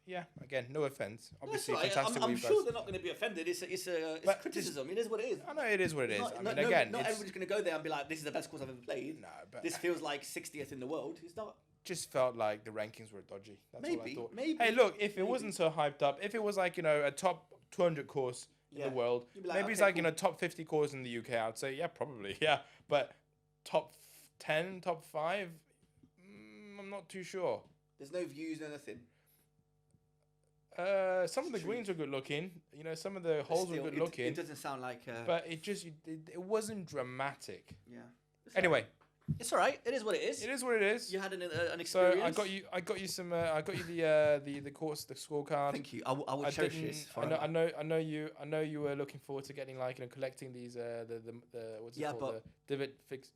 Speaker 2: again, no offense.
Speaker 1: That's
Speaker 2: Obviously,
Speaker 1: right.
Speaker 2: fantastic.
Speaker 1: I'm sure they're not going to be offended. It's
Speaker 2: But
Speaker 1: criticism. It is what it is.
Speaker 2: I know it is what it is.
Speaker 1: Not,
Speaker 2: I
Speaker 1: not,
Speaker 2: mean,
Speaker 1: no,
Speaker 2: again,
Speaker 1: not
Speaker 2: it's
Speaker 1: everybody's going to go there and be like, "This is the best course I've ever played."
Speaker 2: no, but
Speaker 1: This feels like 60th in the world. It's not.
Speaker 2: just felt like the rankings were dodgy. That's all I
Speaker 1: Maybe,
Speaker 2: thought.
Speaker 1: maybe.
Speaker 2: Hey, look, if it
Speaker 1: maybe.
Speaker 2: wasn't so hyped up, if it was like a top 200 course in
Speaker 1: Yeah.
Speaker 2: the world,
Speaker 1: You'd be like,
Speaker 2: maybe it's
Speaker 1: okay,
Speaker 2: like
Speaker 1: cool.
Speaker 2: top 50 course in the UK, I'd say yeah, probably yeah. But top 10, top 5, I'm not too sure.
Speaker 1: There's no views, no nothing.
Speaker 2: Some of the
Speaker 1: True.
Speaker 2: greens were good looking. Some of the holes were
Speaker 1: Still,
Speaker 2: good
Speaker 1: it
Speaker 2: looking.
Speaker 1: doesn't sound like.
Speaker 2: But it wasn't dramatic.
Speaker 1: Yeah.
Speaker 2: Anyway,
Speaker 1: It's all right. It is what it is.
Speaker 2: it is what it is.
Speaker 1: You had an
Speaker 2: So
Speaker 1: experience.
Speaker 2: I got you some. I got you the course, the scorecard.
Speaker 1: Thank you. I will cherish this.
Speaker 2: I know you were looking forward to getting collecting these the what's it called, the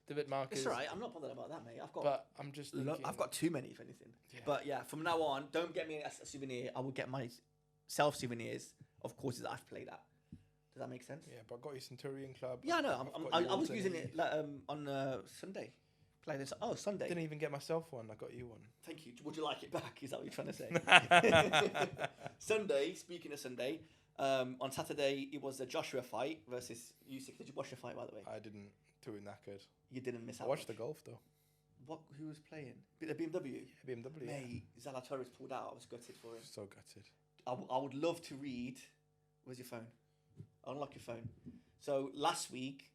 Speaker 2: divot markers.
Speaker 1: It's all right. I'm not bothered about that, mate.
Speaker 2: But I'm just thinking,
Speaker 1: I've got too many, if anything.
Speaker 2: Yeah.
Speaker 1: But yeah, from now on, don't get me a souvenir. I will get myself souvenirs of courses that I've played at. Does that make sense?
Speaker 2: Yeah, but I got you Centurion Club.
Speaker 1: Yeah, I know.
Speaker 2: I've got you
Speaker 1: I was
Speaker 2: Walton
Speaker 1: using
Speaker 2: Heath.
Speaker 1: it on Sunday. Playing this. Oh, Sunday.
Speaker 2: Didn't even get myself one. I got you one.
Speaker 1: Thank you. Would you like it back? Is that what you're trying to say? Sunday. Speaking of Sunday, on Saturday it was a Joshua fight versus Usyk. Did you watch the fight, by the way?
Speaker 2: I didn't. Too knackered.
Speaker 1: You didn't miss
Speaker 2: I
Speaker 1: out.
Speaker 2: watched the golf though.
Speaker 1: What? Who was playing? The BMW.
Speaker 2: Yeah, BMW.
Speaker 1: Mate, Zalatoris pulled out. I was gutted for him.
Speaker 2: So gutted.
Speaker 1: I would love to read. Where's your phone? Unlock your phone. So last week,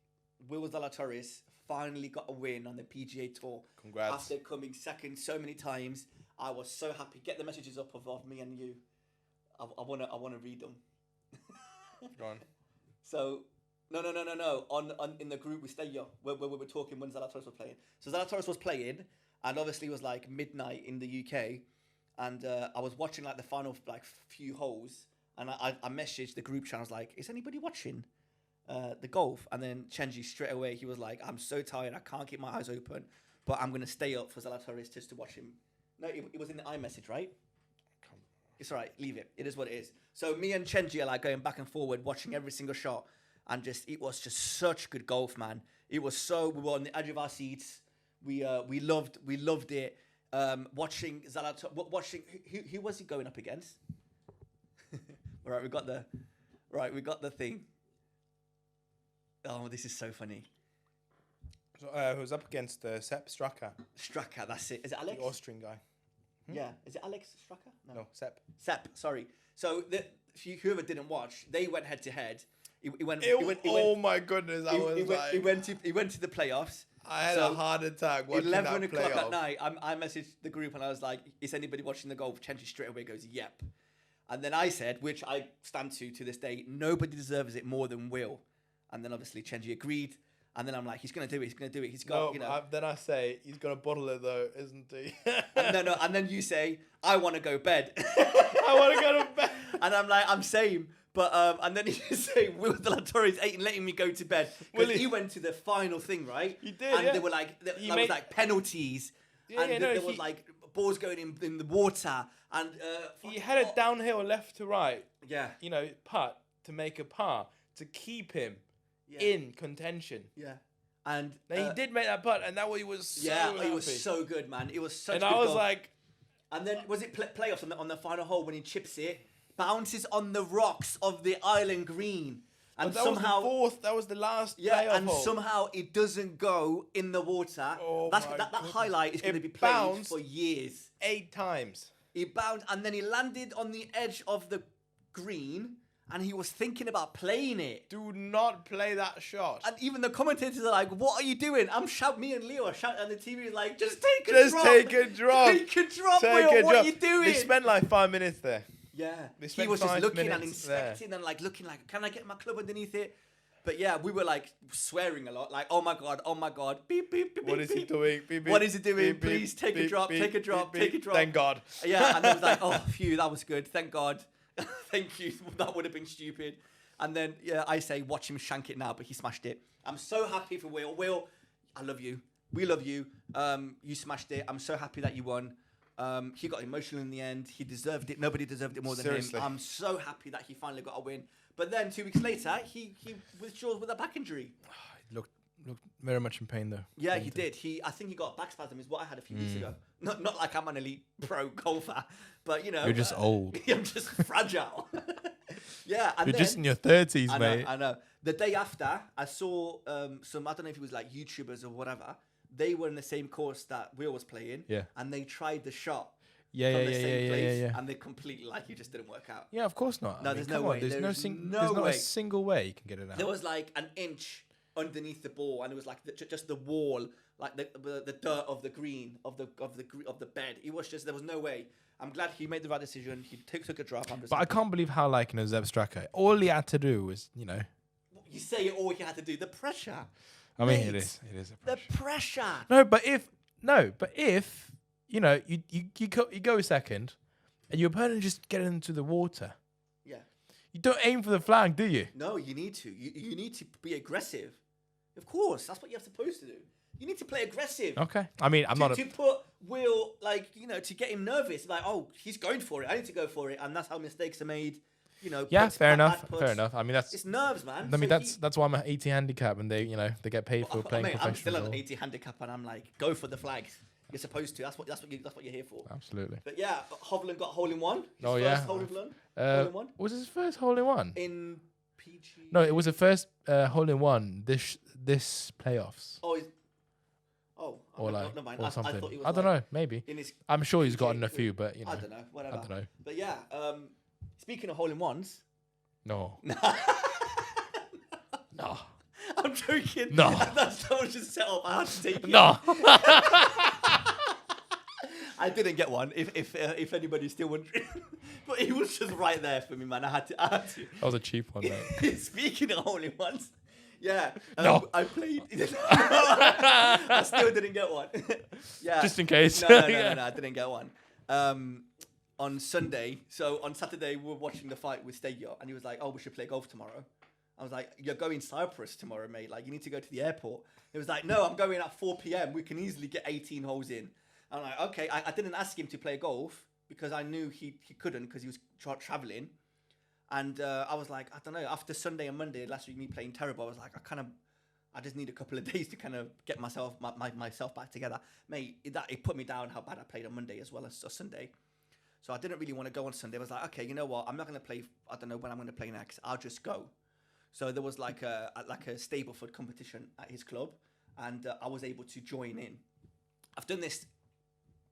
Speaker 1: Will Zalatoris finally got a win on the PGA Tour.
Speaker 2: Congrats.
Speaker 1: After coming second so many times. I was so happy. Get the messages up of me and you. I wanna read them.
Speaker 2: Go on.
Speaker 1: So no. On in the group we stay here where we were talking when Zalatoris was playing. So Zalatoris was playing, and obviously it was like midnight in the UK, and I was watching like the final few holes, and I messaged the group chat. I was like, "Is anybody watching the golf?" And then Chenji straight away he was like, "I'm so tired. I can't keep my eyes open, but I'm gonna stay up for Zalatoris just to watch him." No, it was in the iMessage, right? It's all right. Leave it. It is what it is. So me and Chenji are like going back and forward, watching every single shot, and it was just such good golf, man. It was we were on the edge of our seats. We loved it. Watching watching who was he going up against? All right, we got the thing. Oh, this is so funny.
Speaker 2: So who was up against Sepp Straka,
Speaker 1: Straka, that's it. Is it Alex?
Speaker 2: the Austrian guy?
Speaker 1: Yeah, is it Alex Straka?
Speaker 2: No, Sepp.
Speaker 1: Sepp, sorry. So whoever didn't watch, they went head to head.
Speaker 2: Oh my goodness,
Speaker 1: He went to the playoffs.
Speaker 2: I had a heart attack watching
Speaker 1: 11
Speaker 2: that
Speaker 1: o'clock
Speaker 2: playoff.
Speaker 1: at night, I messaged the group and I was like, is anybody watching the golf? Chenji straight away goes, yep. And then I said, which I stand to this day, nobody deserves it more than Will. And then obviously Chenji agreed. And then I'm like, he's going to do it. He's going to do it. He's got,
Speaker 2: Then I say, he's going to bottle it though, isn't he?
Speaker 1: And then you say, I want to go bed.
Speaker 2: I want to go to bed.
Speaker 1: And I'm like, I'm same. But, and then you say, Will de la Torre ain't letting me go to bed. Because he went to the final thing, right?
Speaker 2: He did,
Speaker 1: And there were like, was like penalties. There was like balls going in the water. And
Speaker 2: he had a downhill left to right.
Speaker 1: Yeah.
Speaker 2: Putt to make a par to keep him in contention.
Speaker 1: Yeah. And
Speaker 2: he did make that putt, and that he was so happy.
Speaker 1: It was so good, man. It was such.
Speaker 2: And
Speaker 1: good
Speaker 2: I was
Speaker 1: golf.
Speaker 2: like,
Speaker 1: and then was it playoffs on the final hole when he chips it, bounces on the rocks of the island green, and
Speaker 2: that
Speaker 1: somehow
Speaker 2: was the fourth. That was the last.
Speaker 1: And
Speaker 2: hole.
Speaker 1: somehow it doesn't go in the water.
Speaker 2: Oh
Speaker 1: that highlight is going to be played for years.
Speaker 2: 8 times.
Speaker 1: He bounced and then he landed on the edge of the green. And he was thinking about playing it.
Speaker 2: Do not play that shot.
Speaker 1: And even the commentators are like, "What are you doing?" Me and Leo are shouting at the TV like, "Just take a drop.
Speaker 2: Take a drop.
Speaker 1: Take a drop, Will. What are you doing?"
Speaker 2: They spent like 5 minutes there.
Speaker 1: Yeah.
Speaker 2: He
Speaker 1: was just looking and inspecting and like looking like, "Can I get my club underneath it?" But yeah, we were like swearing a lot, like, "Oh my god, beep beep beep."
Speaker 2: What is he doing? Beep, beep,
Speaker 1: what is he doing?
Speaker 2: Beep,
Speaker 1: Please take a drop. Take a drop. Take a drop.
Speaker 2: Thank God.
Speaker 1: Yeah, and I was like, "Oh, phew, that was good. Thank God. Thank you. That would have been stupid." And then, I say, watch him shank it now, but he smashed it. I'm so happy for Will. Will, I love you. We love you. You smashed it. I'm so happy that you won. He got emotional in the end. He deserved it. Nobody deserved it more than him. I'm so happy that he finally got a win. But then 2 weeks later, he withdraws with a back injury.
Speaker 2: He looked very much in pain, though.
Speaker 1: Yeah, he did. I think he got a back spasm, is what I had a few weeks ago. Not like I'm an elite pro golfer, but
Speaker 2: You're just old.
Speaker 1: I'm just fragile. Yeah, and
Speaker 2: you're just in your 30s, mate.
Speaker 1: I know. The day after, I saw some, I don't know if it was like YouTubers or whatever. They were in the same course that Will was playing.
Speaker 2: Yeah.
Speaker 1: And they tried the shot.
Speaker 2: Yeah.
Speaker 1: And they completely, it just didn't work out.
Speaker 2: Yeah, of course not.
Speaker 1: No, there's no way.
Speaker 2: There's
Speaker 1: there's
Speaker 2: not a single way you can get it out.
Speaker 1: There was like an inch underneath the ball, and it was like just the wall, like the dirt of the green of the bed. It was just, there was no way. I'm glad he made the right decision. He took a drop.
Speaker 2: But I can't believe how Zeb Straka, all he had to do was,
Speaker 1: You say all he had to do. The pressure.
Speaker 2: I mean, it is a pressure.
Speaker 1: The pressure.
Speaker 2: No, but if you go second, and your opponent just get into the water.
Speaker 1: Yeah.
Speaker 2: You don't aim for the flag, do you?
Speaker 1: No, you need to. You need to be aggressive. Of course, that's what you're supposed to do. You need to play aggressive.
Speaker 2: Okay. I mean,
Speaker 1: to put Will, to get him nervous. Like, oh, he's going for it. I need to go for it. And that's how mistakes are made.
Speaker 2: Yeah, fair enough. Fair enough. I mean,
Speaker 1: it's nerves, man.
Speaker 2: I mean, that's why I'm an 80 handicap, and they get paid for playing professional.
Speaker 1: I'm still an 80 handicap, and I'm like, go for the flag. You're supposed to. That's what you're here for.
Speaker 2: Absolutely.
Speaker 1: But yeah, Hovland got a hole in one.
Speaker 2: Hole in one. Was his first hole in one?
Speaker 1: In PG.
Speaker 2: No, it was the first hole in one this playoffs.
Speaker 1: Never mind.
Speaker 2: Or something.
Speaker 1: I thought it was
Speaker 2: I don't know. Maybe. I'm sure he's gotten a few, but
Speaker 1: I don't know. Whatever.
Speaker 2: I don't know.
Speaker 1: But yeah, speaking of hole in ones.
Speaker 2: No. No.
Speaker 1: I'm joking.
Speaker 2: No.
Speaker 1: That was just set up. I had to take it.
Speaker 2: No.
Speaker 1: I didn't get one. If anybody's still wondering, but he was just right there for me, man. I had to.
Speaker 2: That was a cheap one, though.
Speaker 1: Speaking of hole in ones. Yeah,
Speaker 2: no.
Speaker 1: I played. I still didn't get one. Yeah,
Speaker 2: just in case.
Speaker 1: No, I didn't get one. On Sunday, so on Saturday we were watching the fight with Theo, and he was like, "Oh, we should play golf tomorrow." I was like, "You're going Cyprus tomorrow, mate. Like, you need to go to the airport." He was like, "No, I'm going at 4 p.m. We can easily get 18 holes in." I'm like, "Okay." I didn't ask him to play golf because I knew he couldn't because he was traveling. And I was like, I don't know, after Sunday and Monday, last week, me playing terrible, I was like, I just need a couple of days to kind of get myself back together. Mate, it put me down how bad I played on Monday as well as Sunday. So I didn't really want to go on Sunday. I was like, okay, you know what? I'm not going to play. I don't know when I'm going to play next. I'll just go. So there was like a Stableford competition at his club, and I was able to join in. I've done this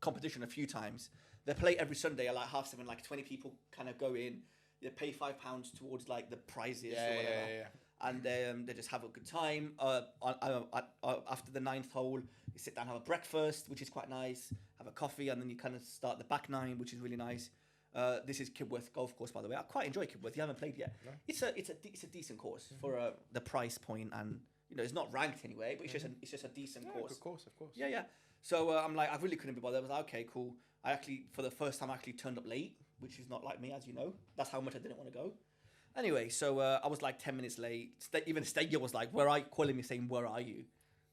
Speaker 1: competition a few times. they play every Sunday at like 7:30. Like 20 people kind of go in. They pay £5 towards like the prizes or whatever, and they just have a good time. After the 9th hole, you sit down, have a breakfast, which is quite nice. Have a coffee, and then you kind of start the back 9, which is really nice. This is Kibworth Golf Course, by the way. I quite enjoy Kibworth. You haven't played yet. No. It's a decent course for the price point, and it's not ranked anyway, but it's just a decent course.
Speaker 2: Of course.
Speaker 1: Yeah. So I'm like, I really couldn't be bothered. I was like, okay, cool. I actually, for the first time, turned up late, which is not like me, as you know. That's how much I didn't want to go. Anyway, so I was like 10 minutes late. Even Stegia was like, calling me saying, where are you?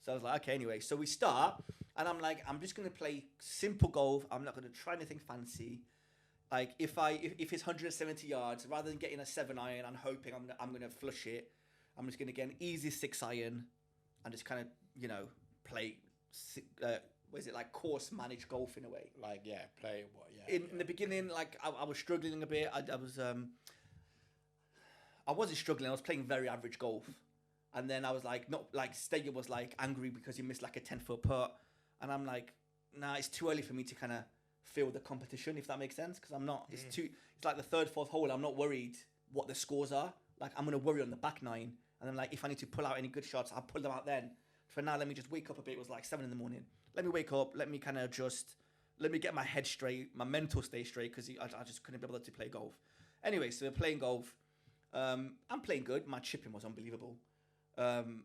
Speaker 1: So I was like, okay, anyway. So we start, and I'm like, I'm just going to play simple golf. I'm not going to try anything fancy. Like, if it's 170 yards, rather than getting a 7-iron and hoping I'm going to flush it, I'm just going to get an easy 6-iron and just kind of, play, what is it, like course managed golf in a way.
Speaker 2: Like, play what,
Speaker 1: In the beginning, like, I was struggling a bit. I wasn't struggling. I was playing very average golf. And then I was like, not like Steger was like angry because he missed like a 10-foot putt. And I'm like, nah, it's too early for me to kind of feel the competition, if that makes sense. Because I'm not, it's like the 3rd, 4th hole. I'm not worried what the scores are. Like, I'm going to worry on the back 9. And then like, if I need to pull out any good shots, I'll pull them out then. For now, let me just wake up a bit. It was like 7 in the morning. Let me wake up. Let me kind of adjust. Let me get my head straight, my mental stay straight, because I just couldn't be able to play golf. Anyway, so we're playing golf. I'm playing good. My chipping was unbelievable. And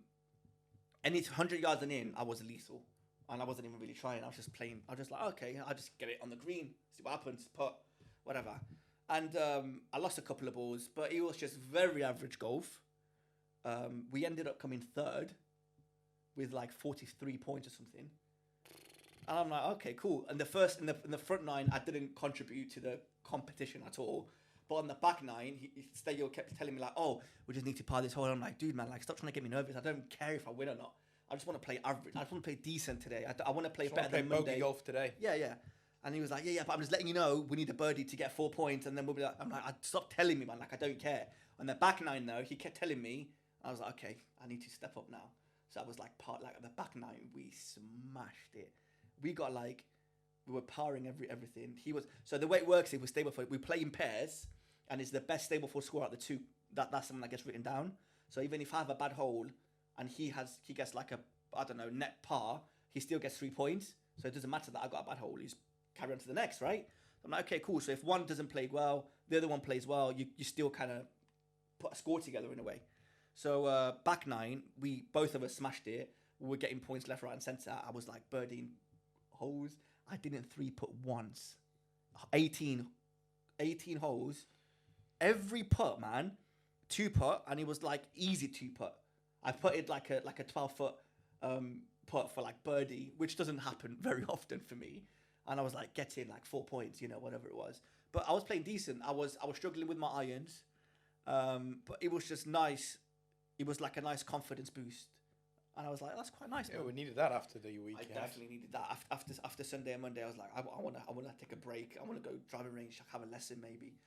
Speaker 1: it's 100 yards and in, I was lethal. And I wasn't even really trying. I was just playing. I was just like, okay, I'll just get it on the green. See what happens. Putt, whatever. And I lost a couple of balls, but it was just very average golf. We ended up coming 3rd with like 43 points or something. And I'm like, okay, cool. And the first in the front 9, I didn't contribute to the competition at all. But on the back 9, Steyo kept telling me like, oh, we just need to par this hole. And I'm like, dude, man, like, stop trying to get me nervous. I don't care if I win or not. I just want to play average. I just want to play decent today. I want to play better than Monday.
Speaker 2: Bogey golf today.
Speaker 1: Yeah. And he was like, yeah, but I'm just letting you know we need a birdie to get 4 points, and then we'll be like, I'm like, stop telling me, man. Like, I don't care. On the back 9 though, he kept telling me. I was like, okay, I need to step up now. So I was like, at the back 9, we smashed it. We got like, we were parring everything. So the way it works is with stable four, we play in pairs. And it's the best stable 4 score out of the 2. That's something that gets written down. So even if I have a bad hole and he gets like a, I don't know, net par, he still gets 3 points. So it doesn't matter that I got a bad hole. He's carry on to the next, right? I'm like, okay, cool. So if one doesn't play well, the other one plays well, you still kind of put a score together in a way. So back 9, both of us smashed it. We were getting points left, right, and centre. I was like birdieing holes. I didn't 3-putt once. 18 holes. Every putt, man, 2-putt, and it was like easy 2-putt. I putted like a 12-foot putt for like birdie, which doesn't happen very often for me. And I was like getting like 4 points, whatever it was. But I was playing decent. I was struggling with my irons, but it was just nice. It was like a nice confidence boost, and I was like, that's quite nice.
Speaker 2: Yeah,
Speaker 1: man.
Speaker 2: we needed that after the week.
Speaker 1: I definitely needed that after Sunday and Monday. I was like, I want to take a break. I want to go driving range, have a lesson maybe.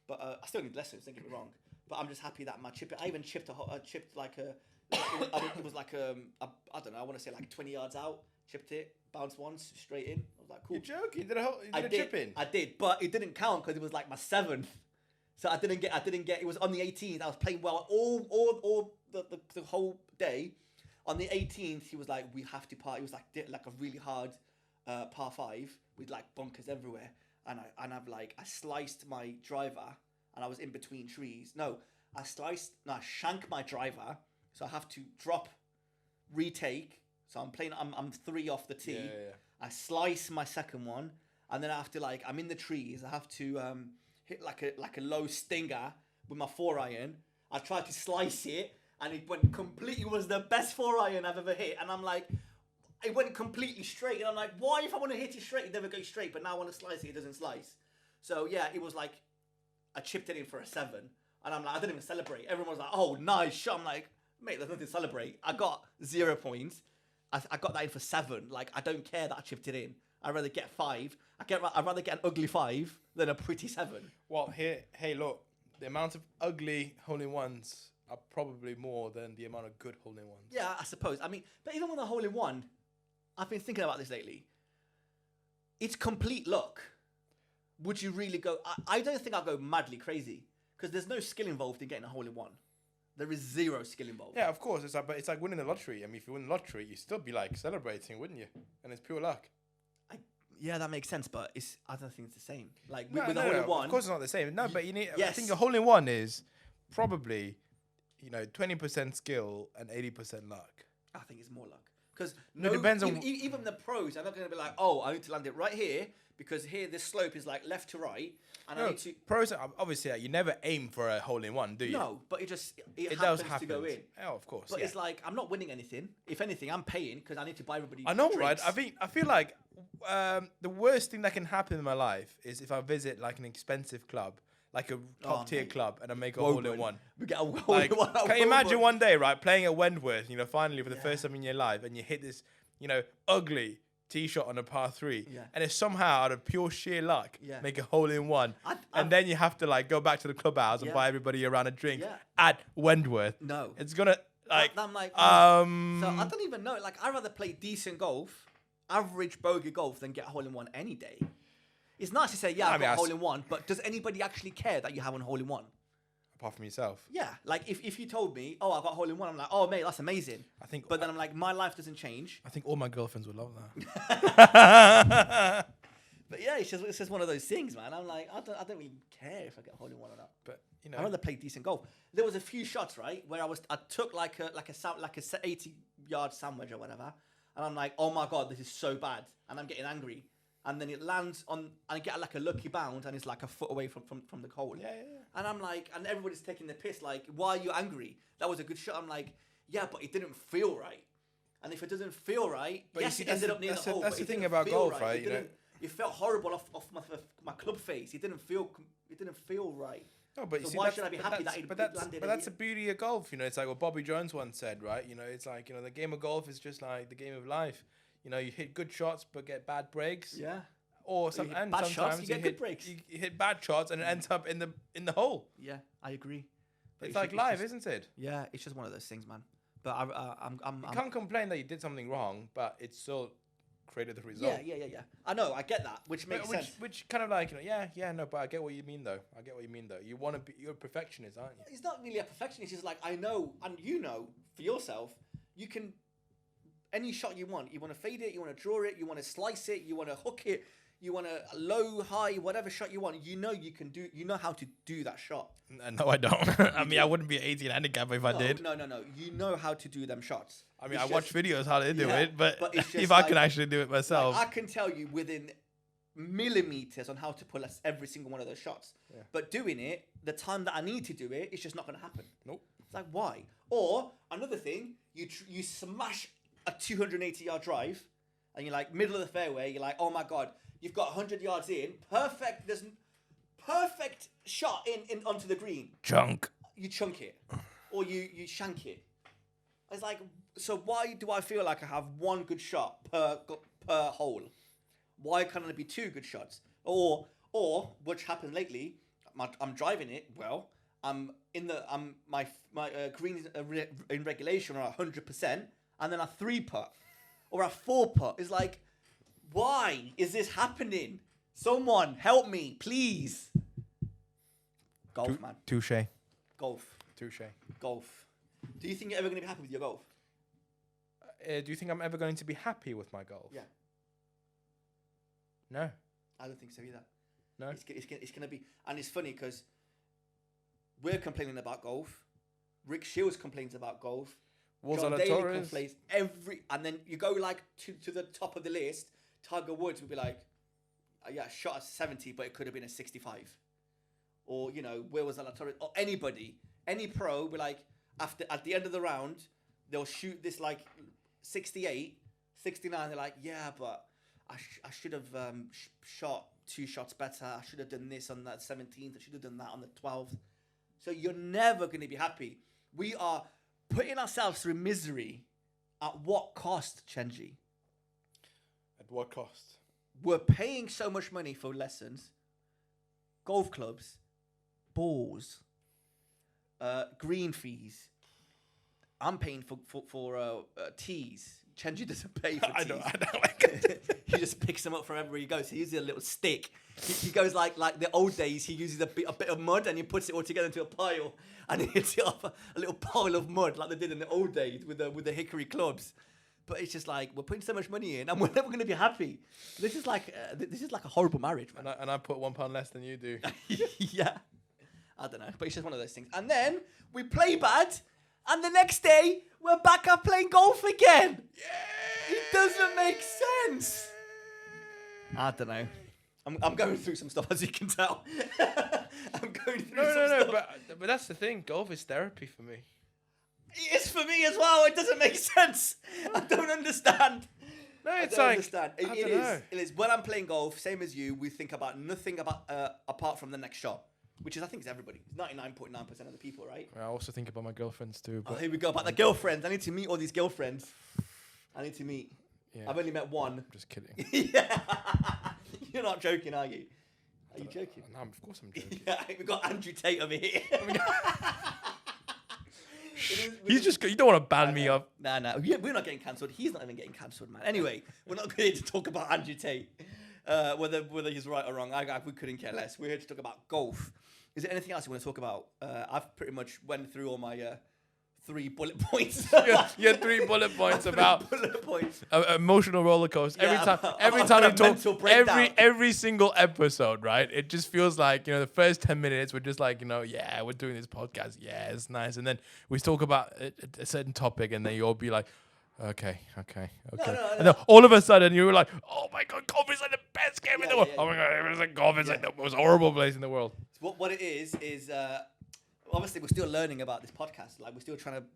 Speaker 1: But I still need lessons, don't get me wrong. But I'm just happy that my chip, I even chipped like a, it was like I don't know, I want to say like 20 yards out, chipped it, bounced once, straight in. I was like, cool.
Speaker 2: You're joking? You did a chip in?
Speaker 1: I did, but it didn't count because it was like my 7th. So I didn't get, it was on the 18th. I was playing well all the whole day. On the 18th, he was like, we have to par. It was like a really hard par 5 with like bunkers everywhere. And I sliced my driver, and I was in between trees. I shanked my driver, so I have to drop, retake. So I'm 3 off the tee.
Speaker 2: Yeah.
Speaker 1: I slice my second one, and then I have to I'm in the trees. I have to hit like a low stinger with my 4-iron. I tried to slice it, and it went completely. It was the best 4-iron I've ever hit, and I'm like. It went completely straight, and I'm like, why if I want to hit it straight, it never goes straight, but now I want to slice it doesn't slice. So yeah, it was like, I chipped it in for a 7, and I'm like, I didn't even celebrate. Everyone was like, oh, nice shot. I'm like, mate, there's nothing to celebrate. I got 0 points. I got that in for 7. Like, I don't care that I chipped it in. I'd rather get 5. I'd rather get an ugly 5 than a pretty 7.
Speaker 2: Well, hey, look, the amount of ugly hole-in-ones are probably more than the amount of good hole-in-ones.
Speaker 1: Yeah, I suppose. I mean, but even with a hole-in-one, I've been thinking about this lately. It's complete luck. would you really go? I don't think I'll go madly crazy because there's no skill involved in getting a hole in one. There is zero skill involved.
Speaker 2: Yeah, of course. But it's like winning the lottery. I mean, if you win the lottery, you'd still be like celebrating, wouldn't you? And it's pure luck.
Speaker 1: Yeah, that makes sense, but I don't think it's the same. Like
Speaker 2: No,
Speaker 1: with a hole in one,
Speaker 2: of course it's not the same. No, but you need.
Speaker 1: Yes.
Speaker 2: I think a hole in one is probably, 20% skill and 80% luck.
Speaker 1: I think it's more luck because
Speaker 2: It depends on
Speaker 1: even the pros are not going to be like, oh, I need to land it right here because here this slope is like left to right, and I need to.
Speaker 2: Pros obviously you never aim for a hole in one, do you?
Speaker 1: No, but it
Speaker 2: It
Speaker 1: happens
Speaker 2: does happen
Speaker 1: to go in.
Speaker 2: Oh, of course.
Speaker 1: But
Speaker 2: yeah.
Speaker 1: it's like I'm not winning anything. If anything, I'm paying because I need to buy everybody.
Speaker 2: I know,
Speaker 1: drinks.
Speaker 2: right? I feel like the worst thing that can happen in my life is if I visit like an expensive club, like a top tier club, and I make a hole in one.
Speaker 1: We get a hole
Speaker 2: Like,
Speaker 1: in one.
Speaker 2: can you imagine one day, right, playing at Wentworth, finally for the first time in your life, and you hit this, ugly tee shot on a par 3, and it's somehow out of pure sheer luck, make a hole in one, and then you have to like go back to the clubhouse and buy everybody around a drink at Wentworth.
Speaker 1: No,
Speaker 2: it's gonna like.
Speaker 1: I'm like,
Speaker 2: So
Speaker 1: I don't even know. Like, I'd rather play decent golf, average bogey golf, than get a hole in one any day. It's nice to say, I got a hole in one, but does anybody actually care that you have a hole in one?
Speaker 2: Apart from yourself.
Speaker 1: Yeah, like if you told me, oh, I got a hole in one, I'm like, oh, mate, that's amazing. But then I'm like, my life doesn't change.
Speaker 2: I think all my girlfriends would love that.
Speaker 1: But yeah, it's just one of those things, man. I'm like, I don't really care if I get a hole in one or not.
Speaker 2: But
Speaker 1: I'd rather play decent golf. There was a few shots, right, where I took like a 80-yard sandwich or whatever, and I'm like, oh my god, this is so bad, and I'm getting angry. And then it lands on, and I get like a lucky bound, and it's like a foot away from the hole.
Speaker 2: Yeah.
Speaker 1: And I'm like, and everybody's taking the piss, like, why are you angry? That was a good shot. I'm like, yeah, but it didn't feel right. And if it doesn't feel right,
Speaker 2: but
Speaker 1: yes, it ended up near the hole.
Speaker 2: That's
Speaker 1: but
Speaker 2: the
Speaker 1: it
Speaker 2: thing
Speaker 1: didn't
Speaker 2: about
Speaker 1: feel
Speaker 2: golf, right?
Speaker 1: It felt horrible off my club face. It didn't feel right.
Speaker 2: No, but
Speaker 1: so
Speaker 2: see,
Speaker 1: why should I be happy that it landed?
Speaker 2: But that's the beauty of golf. It's like what Bobby Jones once said, right? It's like the game of golf is just like the game of life. You hit good shots but get bad breaks.
Speaker 1: Yeah.
Speaker 2: Or sometimes
Speaker 1: shots, you get good breaks.
Speaker 2: You hit bad shots and it ends up in the hole.
Speaker 1: Yeah, I agree. But
Speaker 2: it's like life, isn't it?
Speaker 1: Yeah, it's just one of those things, man. But I'm
Speaker 2: you can't complain that you did something wrong, but it still created the result.
Speaker 1: Yeah. I know, I get that, which makes sense.
Speaker 2: Which kind of like no, but I get what you mean though. You want to be, you're a perfectionist, aren't you?
Speaker 1: He's not really a perfectionist. He's like, I know, and for yourself, you can any shot you want. You want to fade it, you want to draw it, you want to slice it, you want to hook it. You want a low, high, whatever shot you want. You know how to do that shot.
Speaker 2: No, I don't. I mean, I wouldn't be an 18 handicap if I did.
Speaker 1: No. You know how to do them shots.
Speaker 2: I mean, I watch videos how they do it, but
Speaker 1: it's
Speaker 2: if I can actually do it myself.
Speaker 1: I can tell you within millimeters on how to pull every single one of those shots. Yeah. But doing it, the time that I need to do it, it's just not going to happen.
Speaker 2: Nope.
Speaker 1: It's like, why? Or, another thing, you smash a 280-yard drive, and you're like, middle of the fairway, you're like, oh my God, you've got 100 yards in, perfect shot in onto the green.
Speaker 2: Chunk.
Speaker 1: You chunk it, or you shank it. It's like, so why do I feel like I have one good shot per hole? Why can't it be two good shots? Or which happened lately, I'm driving it well. My greens in regulation are 100%, and then a 3-putt or a 4-putt is like. Why is this happening? Someone help me, please. Golf, man.
Speaker 2: Touche.
Speaker 1: Golf.
Speaker 2: Touche.
Speaker 1: Golf. Do you think you're ever going to be happy with your golf?
Speaker 2: Do you think I'm ever going to be happy with my golf?
Speaker 1: Yeah.
Speaker 2: No.
Speaker 1: I don't think so either.
Speaker 2: No.
Speaker 1: It's going to be... And it's funny because we're complaining about golf. Rick Shields complains about golf. John Daly complains and then you go like to the top of the list. Tiger Woods would be like, shot a 70, but it could have been a 65. Or, where was Zalatoris? Or anybody, any pro will be like, at the end of the round, they'll shoot this like 68, 69. They're like, yeah, but I should have shot 2 shots better. I should have done this on that 17th. I should have done that on the 12th. So you're never going to be happy. We are putting ourselves through misery. At what cost, Chenji?
Speaker 2: At what cost?
Speaker 1: We're paying so much money for lessons, golf clubs, balls, green fees. I'm paying for tees. Chenji doesn't pay for teas.
Speaker 2: I know.
Speaker 1: He just picks them up from everywhere he goes. He uses a little stick. He goes like the old days. He uses a bit of mud and he puts it all together into a pile and he hits it off a little pile of mud like they did in the old days with the hickory clubs. But it's just like we're putting so much money in and we're never going to be happy. This is like a horrible marriage, man.
Speaker 2: And I put £1 less than you do.
Speaker 1: Yeah, I don't know, but it's just one of those things. And then we play bad, and the next day we're back up playing golf again. It doesn't make sense. I don't know. I'm going through some stuff, as you can tell. I'm going through some stuff.
Speaker 2: But that's the thing. Golf is therapy for me.
Speaker 1: It's for me as well. It doesn't make sense. I don't understand.
Speaker 2: No, it's
Speaker 1: I
Speaker 2: like
Speaker 1: understand. It is. When I'm playing golf, same as you, we think about nothing apart from the next shot, which is I think is everybody. 99.9% of the people, right?
Speaker 2: I also think about my girlfriends too. But
Speaker 1: Here we go about the girlfriends. I need to meet all these girlfriends.
Speaker 2: Yeah.
Speaker 1: I've only met one.
Speaker 2: I'm just kidding.
Speaker 1: Yeah. You're not joking, are you? Are you joking?
Speaker 2: No, of course I'm joking.
Speaker 1: Yeah, we've got Andrew Tate over here.
Speaker 2: You don't want to ban me up.
Speaker 1: No. We're not getting cancelled. He's not even getting cancelled, man. Anyway, we're not here to talk about Andrew Tate, whether he's right or wrong. We couldn't care less. We're here to talk about golf. Is there anything else you want to talk about? I've pretty much went through all my 3 bullet points.
Speaker 2: You had 3 bullet points about emotional roller coaster.
Speaker 1: Yeah,
Speaker 2: every time we talk, every single episode, right? It just feels like, the first 10 minutes we're just like, yeah, we're doing this podcast. Yeah, it's nice. And then we talk about a certain topic and then you all be like, okay.
Speaker 1: No.
Speaker 2: And then all of a sudden you were like, oh my God, golf is like the best game in the world.
Speaker 1: Yeah.
Speaker 2: Oh my God, golf is like the most horrible place in the world.
Speaker 1: What it is obviously we're still learning about this podcast. Like we're still trying to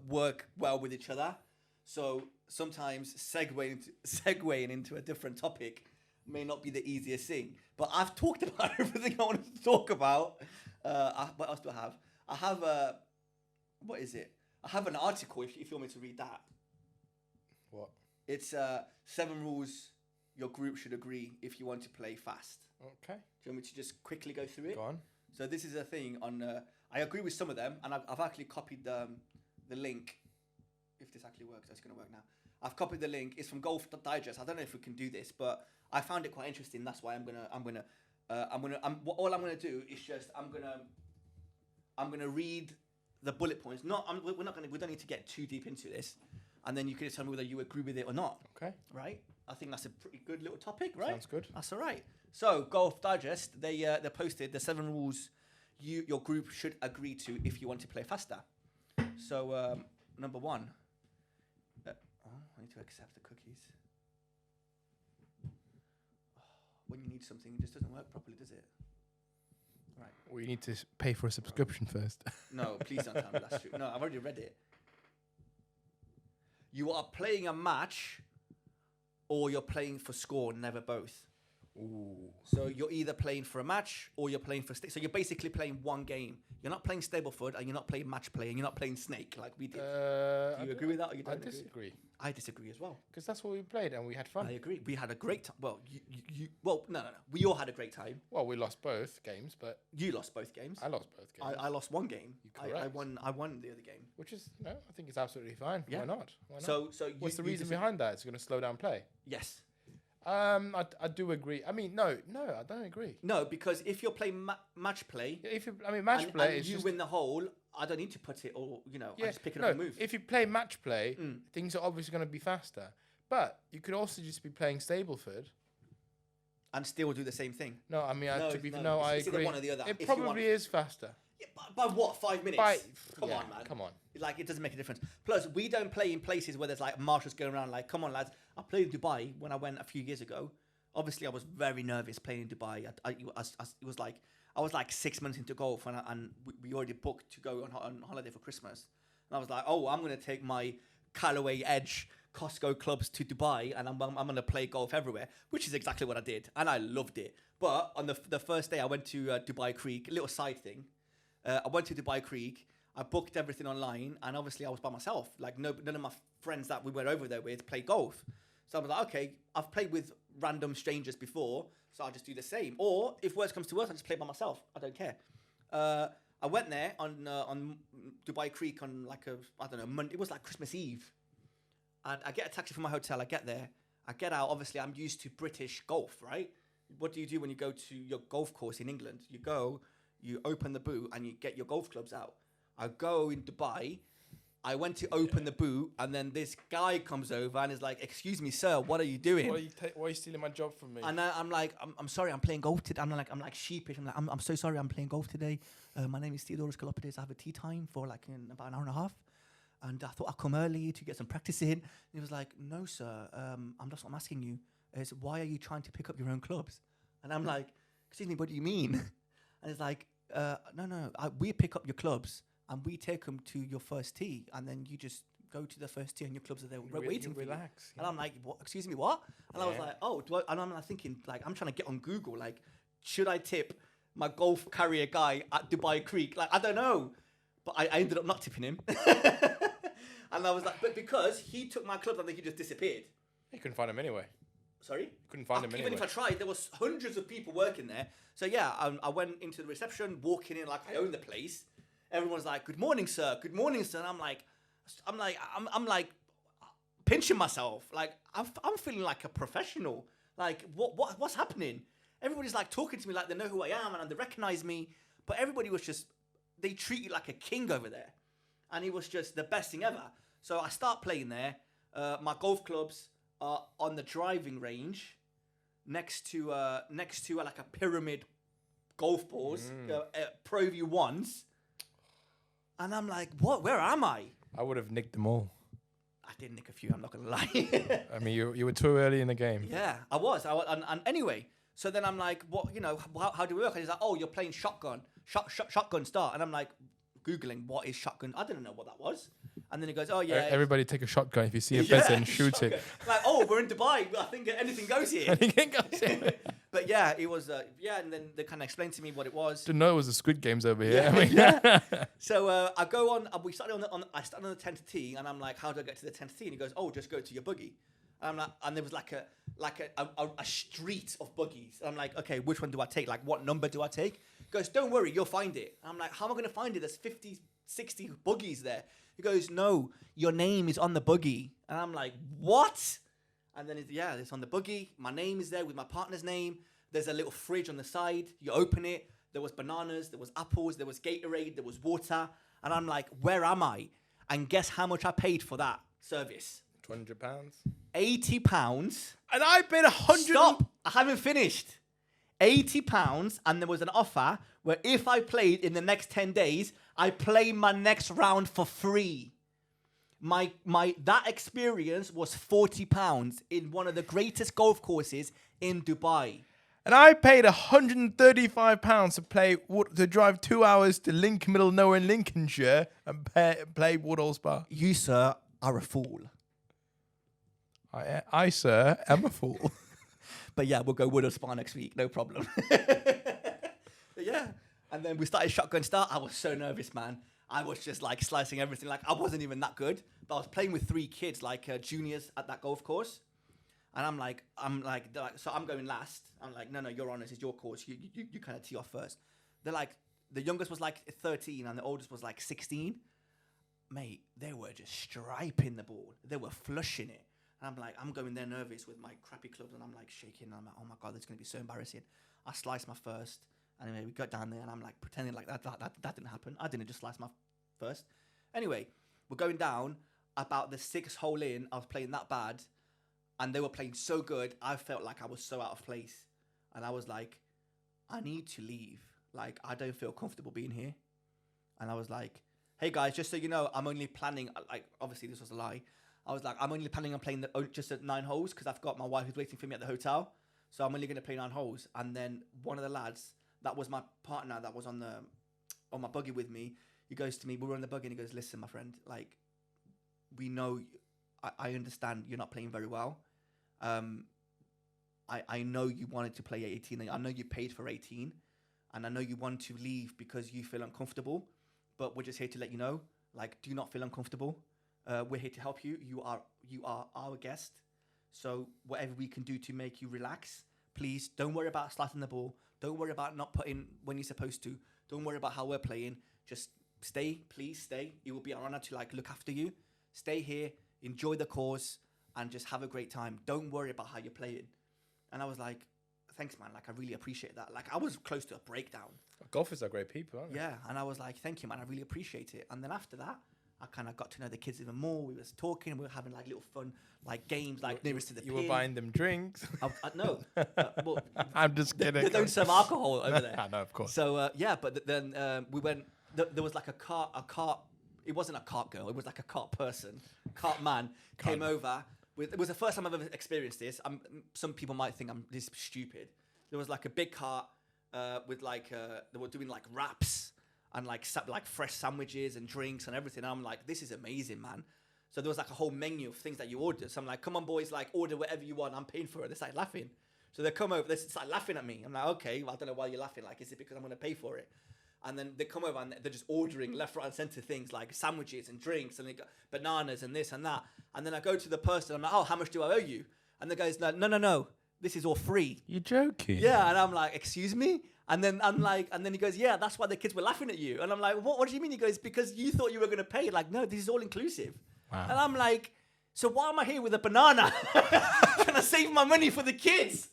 Speaker 1: work well with each other. So sometimes segueing into a different topic may not be the easiest thing. But I've talked about everything I wanted to talk about. What else do I have? I have what is it? I have an article if you want me to read that.
Speaker 2: What?
Speaker 1: It's 7 rules your group should agree if you want to play fast.
Speaker 2: Okay.
Speaker 1: Do you want me to just quickly go through it?
Speaker 2: Go on.
Speaker 1: So this is a thing on. I agree with some of them, and I've actually copied the link. If this actually works, it's going to work now. I've copied the link. It's from Golf Digest. I don't know if we can do this, but I found it quite interesting. That's why all I'm gonna do is just I'm gonna read the bullet points. We don't need to get too deep into this, and then you can tell me whether you agree with it or not.
Speaker 2: Okay.
Speaker 1: Right. I think that's a pretty good little topic, right?
Speaker 2: Sounds good.
Speaker 1: That's all right. So Golf Digest, they posted the 7 rules your group should agree to if you want to play faster. So number 1. I need to accept the cookies. When you need something, it just doesn't work properly, does it? Right.
Speaker 2: Well, you need to pay for a subscription first.
Speaker 1: No, please don't tell me that's true. No, I've already read it. You are playing a match, or you're playing for score, never both.
Speaker 2: Ooh.
Speaker 1: So you're either playing for a match or you're playing for so you're basically playing one game. You're not playing Stableford and you're not playing match play and you're not playing Snake like we did. Do you agree with that or you don't agree?
Speaker 2: Disagree.
Speaker 1: I disagree as well.
Speaker 2: Because that's what we played and we had fun.
Speaker 1: I agree. We had a great time. Well, no. We all had a great time.
Speaker 2: Well, we lost both games, but...
Speaker 1: You lost both games.
Speaker 2: I lost both games.
Speaker 1: I lost one game.
Speaker 2: I
Speaker 1: won the other game.
Speaker 2: Which is, I think it's absolutely fine.
Speaker 1: Yeah.
Speaker 2: Why not?
Speaker 1: So
Speaker 2: what's the reason behind that? It's going to slow down play.
Speaker 1: Yes.
Speaker 2: I do agree. I mean, no, I don't agree.
Speaker 1: No, because if you're playing match play,
Speaker 2: match play is
Speaker 1: you win the hole. I don't need to put it all. I just pick it up and move.
Speaker 2: If you play match play, things are obviously going to be faster. But you could also just be playing Stableford
Speaker 1: and still do the same thing.
Speaker 2: No, I mean, I agree.
Speaker 1: Either one or the other.
Speaker 2: It probably is faster.
Speaker 1: Yeah, by what? 5 minutes? Come on, man.
Speaker 2: Come on.
Speaker 1: Like, it doesn't make a difference. Plus, we don't play in places where there's like marshals going around like, come on, lads. I played in Dubai when I went a few years ago. Obviously, I was very nervous playing in Dubai. I was like 6 months into golf and we already booked to go on holiday for Christmas. And I was like, oh, I'm going to take my Callaway Edge Costco clubs to Dubai and I'm going to play golf everywhere, which is exactly what I did. And I loved it. But on the first day, I went to Dubai Creek, a little side thing. I went to Dubai Creek. I booked everything online, and obviously I was by myself. Like none of my friends that we went over there with played golf. So I was like, okay, I've played with random strangers before, so I'll just do the same. Or if worse comes to worse, I just play by myself. I don't care. I went there on Dubai Creek on like Monday. It was like Christmas Eve, And I get a taxi from my hotel. I get there. I get out. Obviously, I'm used to British golf, right? What do you do when you go to your golf course in England? You go, you open the boot, and you get your golf clubs out. I go in Dubai. I went to open the boot, and then this guy comes over and is like, "Excuse me, sir, what are you doing?"
Speaker 2: Why are you stealing my job from me?
Speaker 1: And I'm like, I'm sorry, I'm playing golf today. I'm like sheepish. I'm so sorry, I'm playing golf today. My name is Theo. I have a tea time for like in about an hour and a half, and I thought I'd come early to get some practice in. And he was like, "No, sir. I'm asking you is why are you trying to pick up your own clubs?" And I'm like, "Excuse me, what do you mean?" And it's like, "No, we pick up your clubs." And we take them to your first tee, and then you just go to the first tee, and your clubs are there waiting for you.
Speaker 2: Relax.
Speaker 1: And I'm like, "What? Excuse me, what?" And I was like, "Oh," and I'm like thinking, like, I'm trying to get on Google, like, should I tip my golf carrier guy at Dubai Creek? Like, I don't know, but I ended up not tipping him. And I was like, but because he took my clubs, and then he just disappeared.
Speaker 2: You couldn't find him anyway.
Speaker 1: Sorry?
Speaker 2: Couldn't find him
Speaker 1: Even
Speaker 2: anyway.
Speaker 1: if I tried, there was hundreds of people working there. So yeah, I went into the reception, walking in like I own the place. Everyone's like, "Good morning, sir. Good morning, sir." And I'm like pinching myself. Like I'm feeling like a professional. Like what's happening? Everybody's like talking to me like they know who I am and they recognize me. But everybody was just, they treat you like a king over there. And it was just the best thing ever. So I start playing there. My golf clubs are on the driving range next to like a pyramid golf balls, Pro View ones. And I'm like, what? Where am I?
Speaker 2: I would have nicked them all.
Speaker 1: I did nick a few, I'm not going to lie.
Speaker 2: I mean, you were too early in the game.
Speaker 1: Yeah, I was. And anyway, so then I'm like, what, how do we work? And he's like, "Oh, you're playing shotgun. Shotgun start." And I'm like, Googling, what is shotgun? I didn't know what that was. And then he goes, "Oh, yeah."
Speaker 2: Everybody take a shotgun. If you see a pheasant, shoot
Speaker 1: shotgun.
Speaker 2: it.
Speaker 1: Like, "Oh, we're in Dubai. I think anything goes here."
Speaker 2: Anything goes here.
Speaker 1: But yeah, it was, and then they kind of explained to me what it was.
Speaker 2: Didn't know it was the Squid Games over here.
Speaker 1: Yeah,
Speaker 2: I mean,
Speaker 1: yeah. So I go on, we started I started on the 10th tee, and I'm like, "How do I get to the 10th tee?" And he goes, "Oh, just go to your buggy." And I'm like, and there was like a street of buggies. And I'm like, "Okay, which one do I take? Like, what number do I take?" He goes, "Don't worry, you'll find it." And I'm like, "How am I going to find it? There's 50, 60 buggies there." He goes, "No, your name is on the buggy." And I'm like, "What?" And then it's on the buggy. My name is there with my partner's name. There's a little fridge on the side. You open it. There was bananas. There was apples. There was Gatorade. There was water. And I'm like, "Where am I?" And guess how much I paid for that service?
Speaker 2: £200.
Speaker 1: £80.
Speaker 2: And I paid 100.
Speaker 1: Stop! I haven't finished. £80, and there was an offer where if I played in the next 10 days, I play my next round for free. That experience was £40 in one of the greatest golf courses in Dubai.
Speaker 2: And I paid £135 to drive 2 hours to Lincoln, middle of nowhere in Lincolnshire, and play Woodhall Spa.
Speaker 1: You, sir, are a fool.
Speaker 2: I, sir, am a fool.
Speaker 1: But yeah, we'll go Woodhall Spa next week, no problem. But yeah, and then we started shotgun start. I was so nervous, man. I was just like slicing everything. Like I wasn't even that good, but I was playing with 3 kids, like juniors at that golf course. And I'm like, so I'm going last. I'm like, no, you're on. This is your course. You kind of tee off first. They're like, the youngest was like 13 and the oldest was like 16. Mate, they were just striping the ball. They were flushing it. And I'm like, I'm going there nervous with my crappy clubs, and I'm like shaking. And I'm like, oh my God, this is going to be so embarrassing. I sliced my first. Anyway, we got down there, and I'm like pretending like that didn't happen. I didn't just slice my first. Anyway, we're going down. About the 6th hole in, I was playing that bad, and they were playing so good. I felt like I was so out of place, and I was like, I need to leave. Like, I don't feel comfortable being here. And I was like, "Hey guys, just so you know, I'm only planning." Like, obviously this was a lie. I was like, "I'm only planning on playing just at 9 holes because I've got my wife who's waiting for me at the hotel. So I'm only going to play 9 holes." And then one of the lads, that was my partner, that was on my buggy with me, he goes to me, we were on the buggy, and he goes, "Listen, my friend, like, we know, I understand you're not playing very well. I know you wanted to play 18. I know you paid for 18. And I know you want to leave because you feel uncomfortable. But we're just here to let you know, like, do not feel uncomfortable. We're here to help you. You are our guest. So whatever we can do to make you relax, please don't worry about sliding the ball. Don't worry about not putting when you're supposed to. Don't worry about how we're playing. Just stay, please stay. It will be our honor to like look after you. Stay here. enjoy the course, and just have a great time. Don't worry about how you're playing. And I was like, thanks, man. Like, I really appreciate that. Like, I was close to a breakdown.
Speaker 2: Golfers are great people, aren't they?
Speaker 1: Yeah, and I was like, thank you, man. I really appreciate it. And then after that, I kind of got to know the kids even more. We was talking, we were having like little fun, like games, like nearest to the
Speaker 2: You
Speaker 1: pin.
Speaker 2: were buying them drinks.
Speaker 1: No, well,
Speaker 2: I'm just kidding.
Speaker 1: they don't serve alcohol over there.
Speaker 2: I know, of course.
Speaker 1: So yeah, but then we went. There was like a cart. It wasn't a cart girl. It was like a cart person. Cart man came over. It was the first time I've ever experienced this. Some people might think I'm this stupid. There was like a big cart with like they were doing like wraps and like fresh sandwiches and drinks and everything. And I'm like, this is amazing, man. So there was like a whole menu of things that you order. So I'm like, come on, boys, like order whatever you want. I'm paying for it. They started laughing. So they come over. They start laughing at me. I'm like, okay, well, I don't know why you're laughing. Like, is it because I'm going to pay for it? And then they come over and they're just ordering left, right, and center things like sandwiches and drinks and they got bananas and this and that. And then I go to the person. I'm like, oh, how much do I owe you? And the guy's like, no. This is all free.
Speaker 2: You're joking.
Speaker 1: Yeah. And I'm like, excuse me? And then I'm like, and then he goes, yeah, that's why the kids were laughing at you. And I'm like, what do you mean? He goes, because you thought you were going to pay. Like, no, this is all inclusive.
Speaker 2: Wow.
Speaker 1: And I'm like, so why am I here with a banana? Trying to save my money for the kids.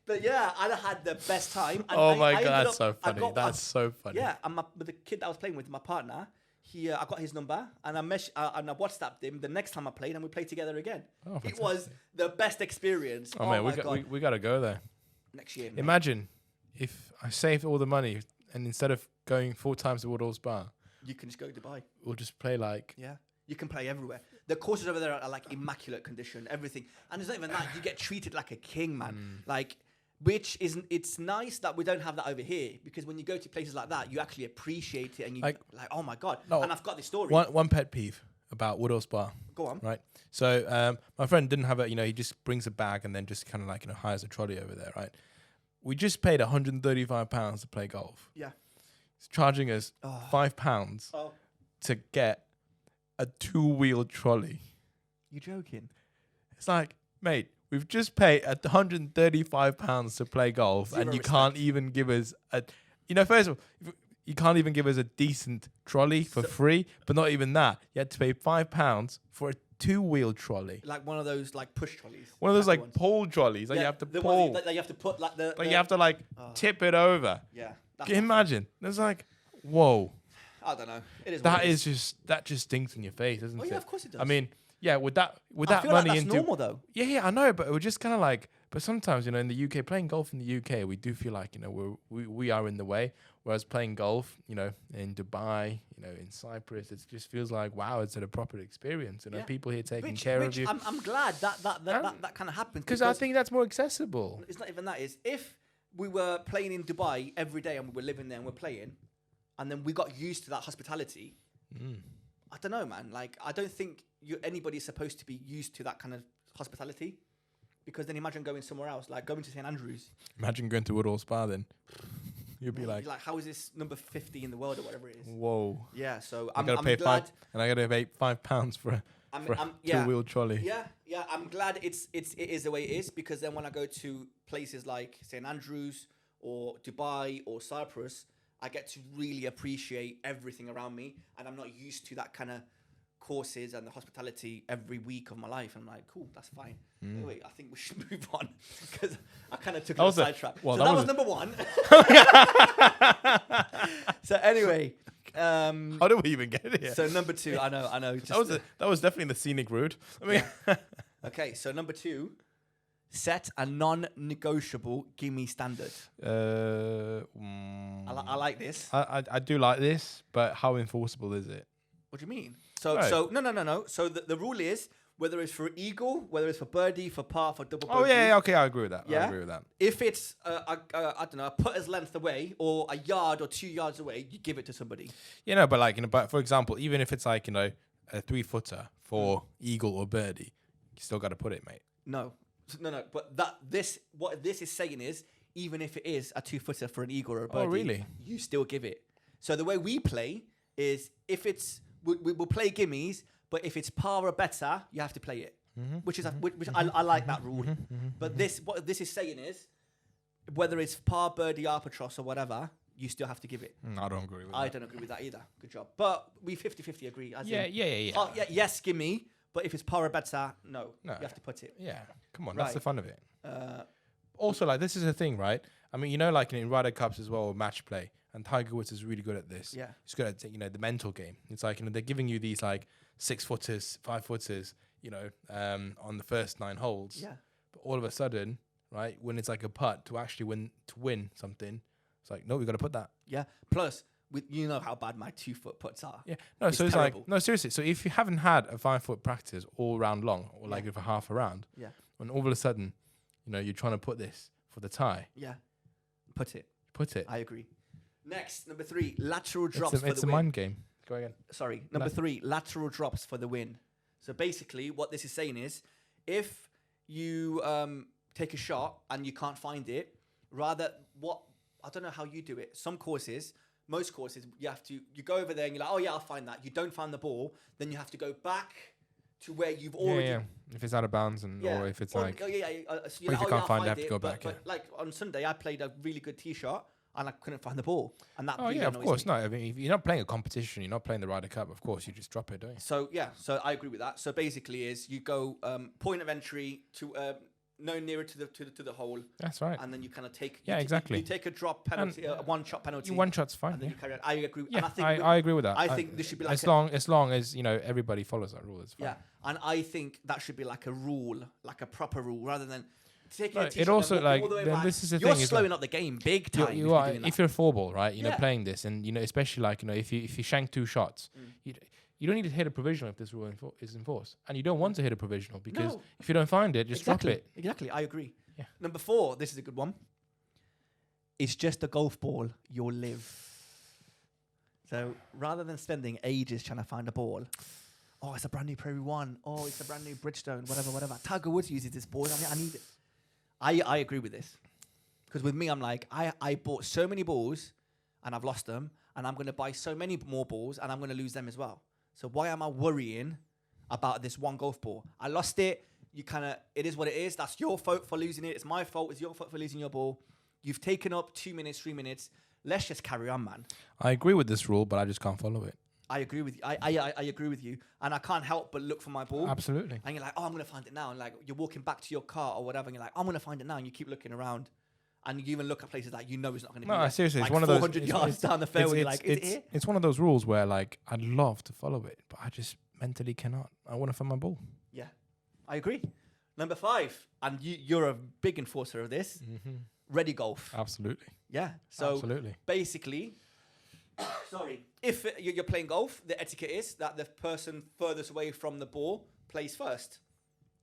Speaker 1: But yeah, I had the best time. And
Speaker 2: Oh my
Speaker 1: I
Speaker 2: God,
Speaker 1: ended
Speaker 2: that's so funny. That's so funny.
Speaker 1: Yeah, and with the kid that I was playing with, my partner, I got his number and I WhatsApped him the next time I played and we played together again.
Speaker 2: Oh,
Speaker 1: it was the best experience.
Speaker 2: Oh, man, we got to go there.
Speaker 1: Next year.
Speaker 2: Imagine if I saved all the money and instead of going 4 times to Woodhall Spa,
Speaker 1: you can just go to Dubai.
Speaker 2: We'll just play like...
Speaker 1: Yeah. You can play everywhere. The courses over there are like immaculate condition, everything. And it's not even that. You get treated like a king, man. Like... Which isn't, it's nice that we don't have that over here because when you go to places like that, you actually appreciate it and you like oh my God. No, and I've got this story.
Speaker 2: One pet peeve about Woodhall Spa.
Speaker 1: Go on.
Speaker 2: Right. So my friend didn't have it, he just brings a bag and then just kind of like, hires a trolley over there, right? We just paid £135 to play golf.
Speaker 1: Yeah.
Speaker 2: It's charging us £5 to get a 2-wheel trolley.
Speaker 1: You're joking.
Speaker 2: It's like, mate, we've just paid £135 to play golf, and you can't even give us first of all, you can't even give us a decent trolley for free, but not even that. You had to pay £5 for a 2-wheel trolley.
Speaker 1: Like one of those like push trolleys.
Speaker 2: One of those like pole trolleys that you have to pull.
Speaker 1: That you have to put like
Speaker 2: you have to tip it over.
Speaker 1: Yeah.
Speaker 2: Can you imagine? It's like, whoa.
Speaker 1: I don't know. It is.
Speaker 2: That just stinks in your face, doesn't it?
Speaker 1: Yeah, of course it does.
Speaker 2: I mean, yeah, with that
Speaker 1: I feel
Speaker 2: money
Speaker 1: like that's
Speaker 2: into
Speaker 1: normal though.
Speaker 2: Yeah, I know, but it was just kind of like. But sometimes, in the UK, playing golf in the UK, we do feel like we are in the way. Whereas playing golf, in Dubai, in Cyprus, it just feels like wow, it's a proper experience. People here taking care of you.
Speaker 1: I'm glad that kind of happened
Speaker 2: because I think that's more accessible.
Speaker 1: It's not even that. Is if we were playing in Dubai every day and we were living there and we're playing, and then we got used to that hospitality. I don't know, man. Like, I don't think anybody's supposed to be used to that kind of hospitality. Because then imagine going somewhere else, like going to St. Andrews.
Speaker 2: Imagine going to Woodhall Spa then. You'd be like,
Speaker 1: how is this number 50 in the world or whatever it is?
Speaker 2: Whoa.
Speaker 1: Yeah, so
Speaker 2: I'm glad. And I got to pay £5 for a 2-wheel trolley.
Speaker 1: Yeah, I'm glad it is the way it is. Because then when I go to places like St. Andrews or Dubai or Cyprus, I get to really appreciate everything around me, and I'm not used to that kind of courses and the hospitality every week of my life. I'm like, cool, that's fine. Anyway, I think we should move on because I kind of took a sidetrack.
Speaker 2: Well,
Speaker 1: so that was number 1. So anyway,
Speaker 2: how did we even get here?
Speaker 1: So number 2, I know.
Speaker 2: That was definitely the scenic route. I mean,
Speaker 1: okay, so number 2. Set a non-negotiable gimme standard. I like this.
Speaker 2: I do like this, but how enforceable is it?
Speaker 1: What do you mean? So no. So the rule is whether it's for eagle, whether it's for birdie, for par, for double bogey.
Speaker 2: Oh yeah, okay, I agree with that.
Speaker 1: Yeah?
Speaker 2: I agree with that.
Speaker 1: If it's I don't know, a putter's length away or a yard or 2 yards away, you give it to somebody.
Speaker 2: But but for example, even if it's like a 3-footer for eagle or birdie, you still got to put it, mate.
Speaker 1: No. But what this is saying is, even if it is a 2-footer for an eagle or a birdie,
Speaker 2: really?
Speaker 1: You still give it. So the way we play is, if it's we'll play gimmies, but if it's par or better, you have to play it. Which I like that rule. But what this is saying is, whether it's par, birdie, albatross, or whatever, you still have to give it.
Speaker 2: I don't agree with
Speaker 1: I
Speaker 2: that.
Speaker 1: don't agree with that either. Good job. But we 50-50 agree. As
Speaker 2: Yeah,
Speaker 1: in,
Speaker 2: yeah.
Speaker 1: oh, yeah, yes, give me. But if it's para better, no, you have to put it.
Speaker 2: Yeah, come on, that's
Speaker 1: Right.
Speaker 2: the fun of it.
Speaker 1: Uh,
Speaker 2: Also, like, this is a thing, right? I mean, you know, like in Ryder Cups as well, or match play, and Tiger Woods is really good at this.
Speaker 1: Yeah.
Speaker 2: He's good at, you know, the mental game. It's like, you know, they're giving you these like 6-footers, 5-footers, you know, on the first 9 holes.
Speaker 1: yeah.
Speaker 2: But all of a sudden, right, when it's like a putt to actually win something, it's like, no, we got to put that.
Speaker 1: Yeah. Plus, you know how bad my 2-foot putts are.
Speaker 2: Yeah. No,
Speaker 1: It's
Speaker 2: so it's
Speaker 1: terrible.
Speaker 2: like, no, seriously. So if you haven't had a 5-foot practice all round long, or like for half a round,
Speaker 1: Yeah.
Speaker 2: and all of a sudden, you know, you're trying to put this for the tie,
Speaker 1: Yeah. Put it.
Speaker 2: put it.
Speaker 1: I agree. Next, number 3, lateral drops
Speaker 2: It's
Speaker 1: for
Speaker 2: a
Speaker 1: the win.
Speaker 2: mind game. Go again.
Speaker 1: Sorry, number 3, lateral drops for the win. So basically, what this is saying is, if you take a shot and you can't find it, I don't know how you do it. Most courses, you go over there and you're like, oh yeah, I'll find that. You don't find the ball, then you have to go back to where you've already.
Speaker 2: Yeah. If it's out of bounds or if it's like,
Speaker 1: so
Speaker 2: or
Speaker 1: you're
Speaker 2: if you
Speaker 1: like,
Speaker 2: can't
Speaker 1: I'll
Speaker 2: find it, have to
Speaker 1: it,
Speaker 2: go
Speaker 1: but,
Speaker 2: back,
Speaker 1: But like on Sunday, I played a really good tee shot and I couldn't find the ball, and that.
Speaker 2: oh
Speaker 1: really
Speaker 2: yeah, of
Speaker 1: annoys
Speaker 2: course.
Speaker 1: me.
Speaker 2: No, I mean, if you're not playing a competition, you're not playing the Ryder Cup. Of course, you just drop it, don't you?
Speaker 1: So so I agree with that. So basically, is you go point of entry to no nearer to the hole,
Speaker 2: That's right.
Speaker 1: and then you kind of take.
Speaker 2: Yeah, exactly.
Speaker 1: You take a drop penalty, a 1-shot penalty.
Speaker 2: One shot's fine.
Speaker 1: And then
Speaker 2: Yeah,
Speaker 1: you carry on. I agree.
Speaker 2: yeah,
Speaker 1: And I think
Speaker 2: I agree with that.
Speaker 1: I think this should be like
Speaker 2: as long as you know everybody follows that rule, it's fine.
Speaker 1: yeah, and I think that should be like a rule, like a proper rule, rather than taking
Speaker 2: No,
Speaker 1: a tee
Speaker 2: it
Speaker 1: shot and
Speaker 2: also,
Speaker 1: walking
Speaker 2: like,
Speaker 1: all the way
Speaker 2: then
Speaker 1: back.
Speaker 2: this is the
Speaker 1: You're
Speaker 2: thing, is
Speaker 1: slowing
Speaker 2: like-
Speaker 1: up the game big time.
Speaker 2: You
Speaker 1: you're
Speaker 2: are
Speaker 1: doing that.
Speaker 2: if you're a 4-ball, right? You know,
Speaker 1: Yeah.
Speaker 2: playing this, and you know, especially like, you know, if you shank 2 shots, you don't need to hit a provisional if this rule is enforced, and you don't want to hit a provisional because
Speaker 1: No.
Speaker 2: if you don't find it, just
Speaker 1: exactly.
Speaker 2: drop it.
Speaker 1: Exactly, I agree.
Speaker 2: Yeah.
Speaker 1: Number 4, this is a good one. It's just a golf ball, you'll live. So rather than spending ages trying to find a ball, oh, it's a brand new Prairie One, oh, it's a brand new Bridgestone, whatever. Tiger Woods uses this ball. I need it. I agree with this. Because with me, I'm like, I bought so many balls and I've lost them, and I'm going to buy so many more balls and I'm going to lose them as well. So why am I worrying about this one golf ball? I lost it. It is what it is. That's your fault for losing it. It's my fault. It's your fault for losing your ball. You've taken up 2 minutes, 3 minutes. Let's just carry on, man.
Speaker 2: I agree with this rule, but I just can't follow it.
Speaker 1: I agree with you. I agree with you. And I can't help but look for my ball.
Speaker 2: Absolutely.
Speaker 1: And you're like, oh, I'm going to find it now. And like, you're walking back to your car or whatever. And you're like, I'm going to find it now. And you keep looking around. And you even look at places that you know it's not going to be
Speaker 2: No,
Speaker 1: there.
Speaker 2: seriously,
Speaker 1: like
Speaker 2: it's one of those
Speaker 1: 400 yards down the fairway. You're like, is it here?
Speaker 2: It's one of those rules where like I'd love to follow it, but I just mentally cannot. I want to find my ball.
Speaker 1: Yeah, I agree. Number 5, and you're a big enforcer of this, ready golf.
Speaker 2: Absolutely.
Speaker 1: Yeah. So
Speaker 2: Absolutely.
Speaker 1: basically, if you're playing golf, the etiquette is that the person furthest away from the ball plays first.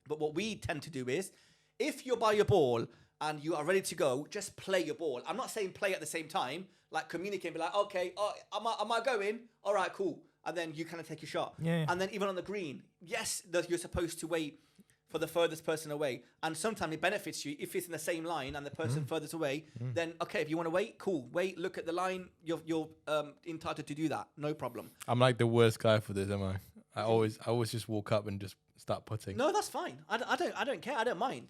Speaker 1: But what we tend to do is, if you're by your ball and you are ready to go, just play your ball. I'm not saying play at the same time, like communicate and be like, okay, am I going? All right, cool. And then you kind of take your shot.
Speaker 2: Yeah.
Speaker 1: And then even on the green, yes, you're supposed to wait for the furthest person away. And sometimes it benefits you if it's in the same line and the person furthest away, then okay, if you want to wait, cool. Wait, look at the line. You're entitled to do that. No problem.
Speaker 2: I'm like the worst guy for this, am I? I always just walk up and just start putting.
Speaker 1: No, that's fine. I don't care. I don't mind.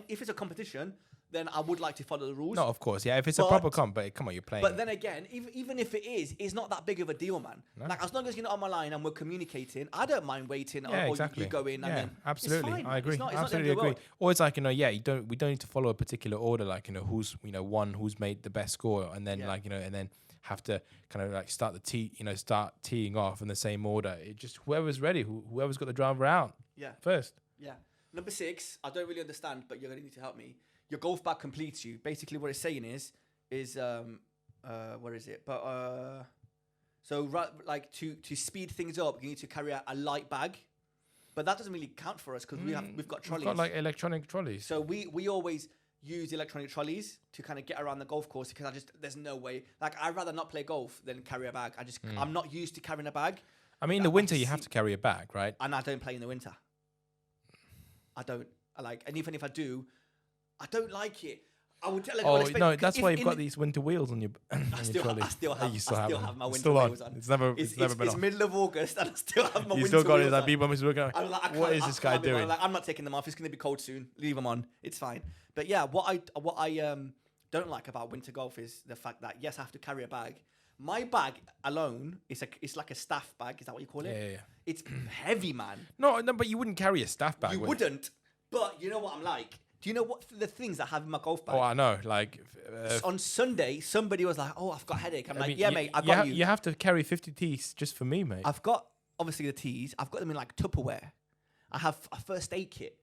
Speaker 1: If it's a competition, then I would like to follow the rules.
Speaker 2: No, of course, yeah. If it's a proper comp, but come on, you're playing.
Speaker 1: But then again, even if it is, it's not that big of a deal, man.
Speaker 2: No.
Speaker 1: Like, as long as you're not on my line and we're communicating, I don't mind waiting.
Speaker 2: Yeah,
Speaker 1: or
Speaker 2: exactly.
Speaker 1: you go in and then
Speaker 2: absolutely,
Speaker 1: it's fine,
Speaker 2: I agree.
Speaker 1: It's not the end of
Speaker 2: Absolutely
Speaker 1: the
Speaker 2: agree.
Speaker 1: world.
Speaker 2: Or it's like, you know, yeah, we don't need to follow a particular order, like, you know, who's made the best score, and then like, you know, and then have to kind of like start teeing off in the same order. It just whoever's ready, whoever's got the driver out first.
Speaker 1: Yeah. Number 6, I don't really understand, but you're going to need to help me. Your golf bag completes you. Basically, what it's saying is where is it? But like to speed things up, you need to carry out a light bag, but that doesn't really count for us because we've got trolleys.
Speaker 2: We've got like electronic trolleys.
Speaker 1: So we always use electronic trolleys to kind of get around the golf course because there's no way. Like, I'd rather not play golf than carry a bag. I'm not used to carrying a bag.
Speaker 2: I mean, in the winter you have to carry a bag, right?
Speaker 1: And I don't play in the winter. I don't. And even if I do, I don't like it. I would tell everyone.
Speaker 2: No, that's why you've got these winter wheels on your trolley.
Speaker 1: I still have my
Speaker 2: It's
Speaker 1: winter
Speaker 2: still on.
Speaker 1: wheels on.
Speaker 2: It's never been
Speaker 1: It's
Speaker 2: off.
Speaker 1: middle of August and I still have my
Speaker 2: You
Speaker 1: winter
Speaker 2: still got it.
Speaker 1: wheels
Speaker 2: That
Speaker 1: on.
Speaker 2: people is looking.
Speaker 1: I'm like,
Speaker 2: What is this guy doing?
Speaker 1: I'm not taking them off. It's going to be cold soon. Leave them on. It's fine. But yeah, what I don't like about winter golf is the fact that yes, I have to carry a bag. My bag alone it's like a staff bag. Is that what you call it?
Speaker 2: Yeah.
Speaker 1: It's heavy, man.
Speaker 2: No, but you wouldn't carry a staff bag.
Speaker 1: You wouldn't. But you know what I'm like. Do you know what the things I have in my golf bag?
Speaker 2: Oh, I know. Like
Speaker 1: on Sunday, somebody was like, "Oh, I've got a headache." I'm like,
Speaker 2: mean,
Speaker 1: mate, I got you.
Speaker 2: You have to carry 50 tees just for me, mate.
Speaker 1: I've got obviously the tees. I've got them in like Tupperware. I have a first aid kit.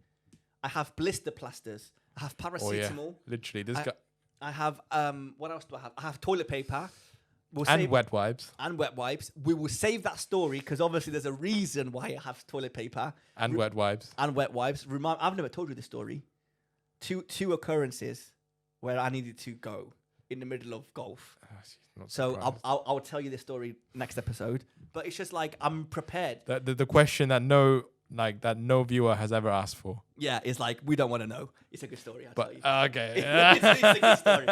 Speaker 1: I have blister plasters. I have paracetamol.
Speaker 2: Oh, yeah. Literally, this guy.
Speaker 1: I have what else do I have? I have toilet paper.
Speaker 2: Wet wipes.
Speaker 1: And wet wipes. We will save that story because obviously there's a reason why I have toilet paper.
Speaker 2: And wet wipes.
Speaker 1: And wet wipes. I've never told you this story. Two occurrences where I needed to go in the middle of golf. So I'll tell you this story next episode. But it's just like I'm prepared.
Speaker 2: The question that no viewer has ever asked for.
Speaker 1: Yeah, it's like we don't want to know. It's a good story. I'll tell you.
Speaker 2: Okay.
Speaker 1: it's a good story.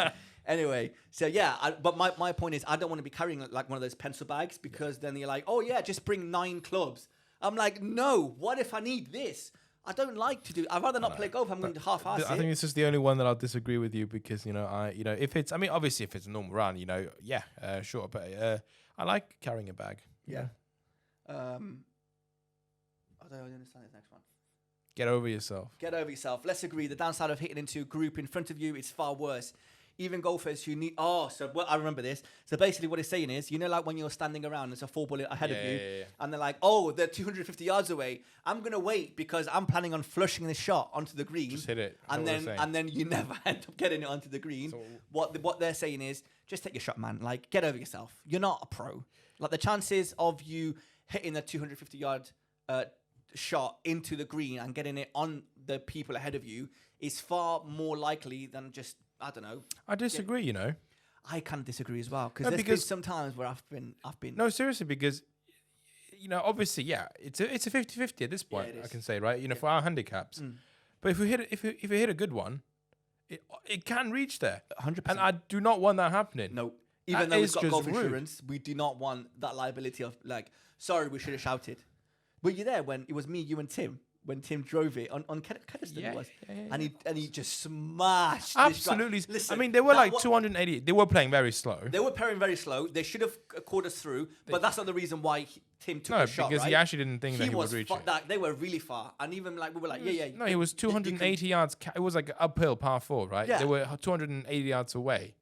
Speaker 1: Anyway, so yeah, but my point is I don't want to be carrying like one of those pencil bags because then you're like, oh yeah, just bring 9 clubs. I'm like, no, what if I need this? I don't like to do. I'd rather not play golf. I'm going to half-ass it.
Speaker 2: I think this is the only one that I'll disagree with you because if it's obviously if it's a normal round, sure, but I like carrying a bag.
Speaker 1: Yeah. I don't understand this next one.
Speaker 2: Get over yourself.
Speaker 1: Get over yourself. Let's agree. The downside of hitting into a group in front of you is far worse. Even golfers who need... I remember this. So basically what it's saying is, like when you're standing around, there's a 4 ahead of you.
Speaker 2: Yeah.
Speaker 1: And they're like, oh, they're 250 yards away. I'm going to wait because I'm planning on flushing this shot onto the green.
Speaker 2: Just hit it.
Speaker 1: And then you never end up getting it onto the green. So what they're saying is, just take your shot, man. Like, get over yourself. You're not a pro. Like, the chances of you hitting a 250-yard shot into the green and getting it on the people ahead of you is far more likely than just... I don't know.
Speaker 2: I disagree,
Speaker 1: I can disagree as well because there's been some times where I've been.
Speaker 2: No, seriously, because obviously, yeah, it's a 50-50 at this point. I can say, right, for our handicaps. But if we hit a good one, it can reach there.
Speaker 1: 100%.
Speaker 2: And I do not want that happening.
Speaker 1: No, even though we've got golf insurance, we do not want that liability of like, sorry, we should have shouted. Were you there when it was me, you, and Tim? When Tim drove it on Keniston, it was, and he just smashed.
Speaker 2: Absolutely.
Speaker 1: Listen,
Speaker 2: I mean, they were like 280. They were playing very slow.
Speaker 1: They were playing very slow. They should have called us through, but that's not the reason why Tim took the shot.
Speaker 2: Because he actually didn't think that he would reach it.
Speaker 1: They were really far, and even like we were like, yeah.
Speaker 2: No, he was 280 yards. It was like an uphill par 4, right?
Speaker 1: Yeah.
Speaker 2: They were 280 yards away,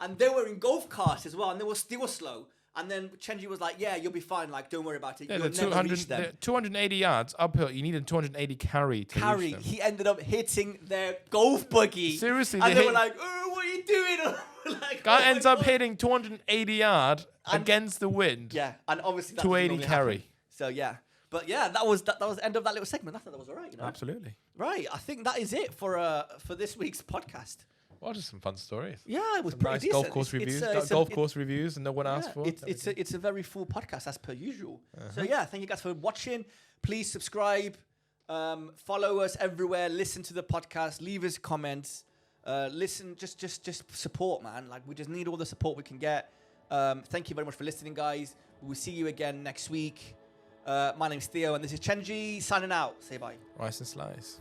Speaker 1: and they were in golf carts as well, and they were still slow. And then Chenji was like, yeah, you'll be fine. Like, don't worry about it.
Speaker 2: Yeah,
Speaker 1: You'll never reach them.
Speaker 2: 280 yards uphill. You need a 280 carry to reach them.
Speaker 1: He ended up hitting their golf buggy.
Speaker 2: Seriously.
Speaker 1: And they were like, oh, what are you doing? Like,
Speaker 2: guy ends up hitting 280 yard against the wind.
Speaker 1: Yeah, and obviously that's
Speaker 2: 280 carry.
Speaker 1: Happen. So, yeah. But, yeah, that was the end of that little segment. I thought that was all right,
Speaker 2: Absolutely.
Speaker 1: Right. I think that is it for this week's podcast.
Speaker 2: Well, just some fun stories.
Speaker 1: Yeah, it was
Speaker 2: some
Speaker 1: pretty
Speaker 2: nice
Speaker 1: decent.
Speaker 2: golf course reviews. Golf course reviews, and no one asked for.
Speaker 1: It's a very full podcast as per usual. So yeah, thank you guys for watching. Please subscribe, follow us everywhere. Listen to the podcast. Leave us comments. Listen, just support, man. Like we just need all the support we can get. Thank you very much for listening, guys. We will see you again next week. My name's Theo, and this is Chenji signing out. Say bye.
Speaker 2: Rice and slice.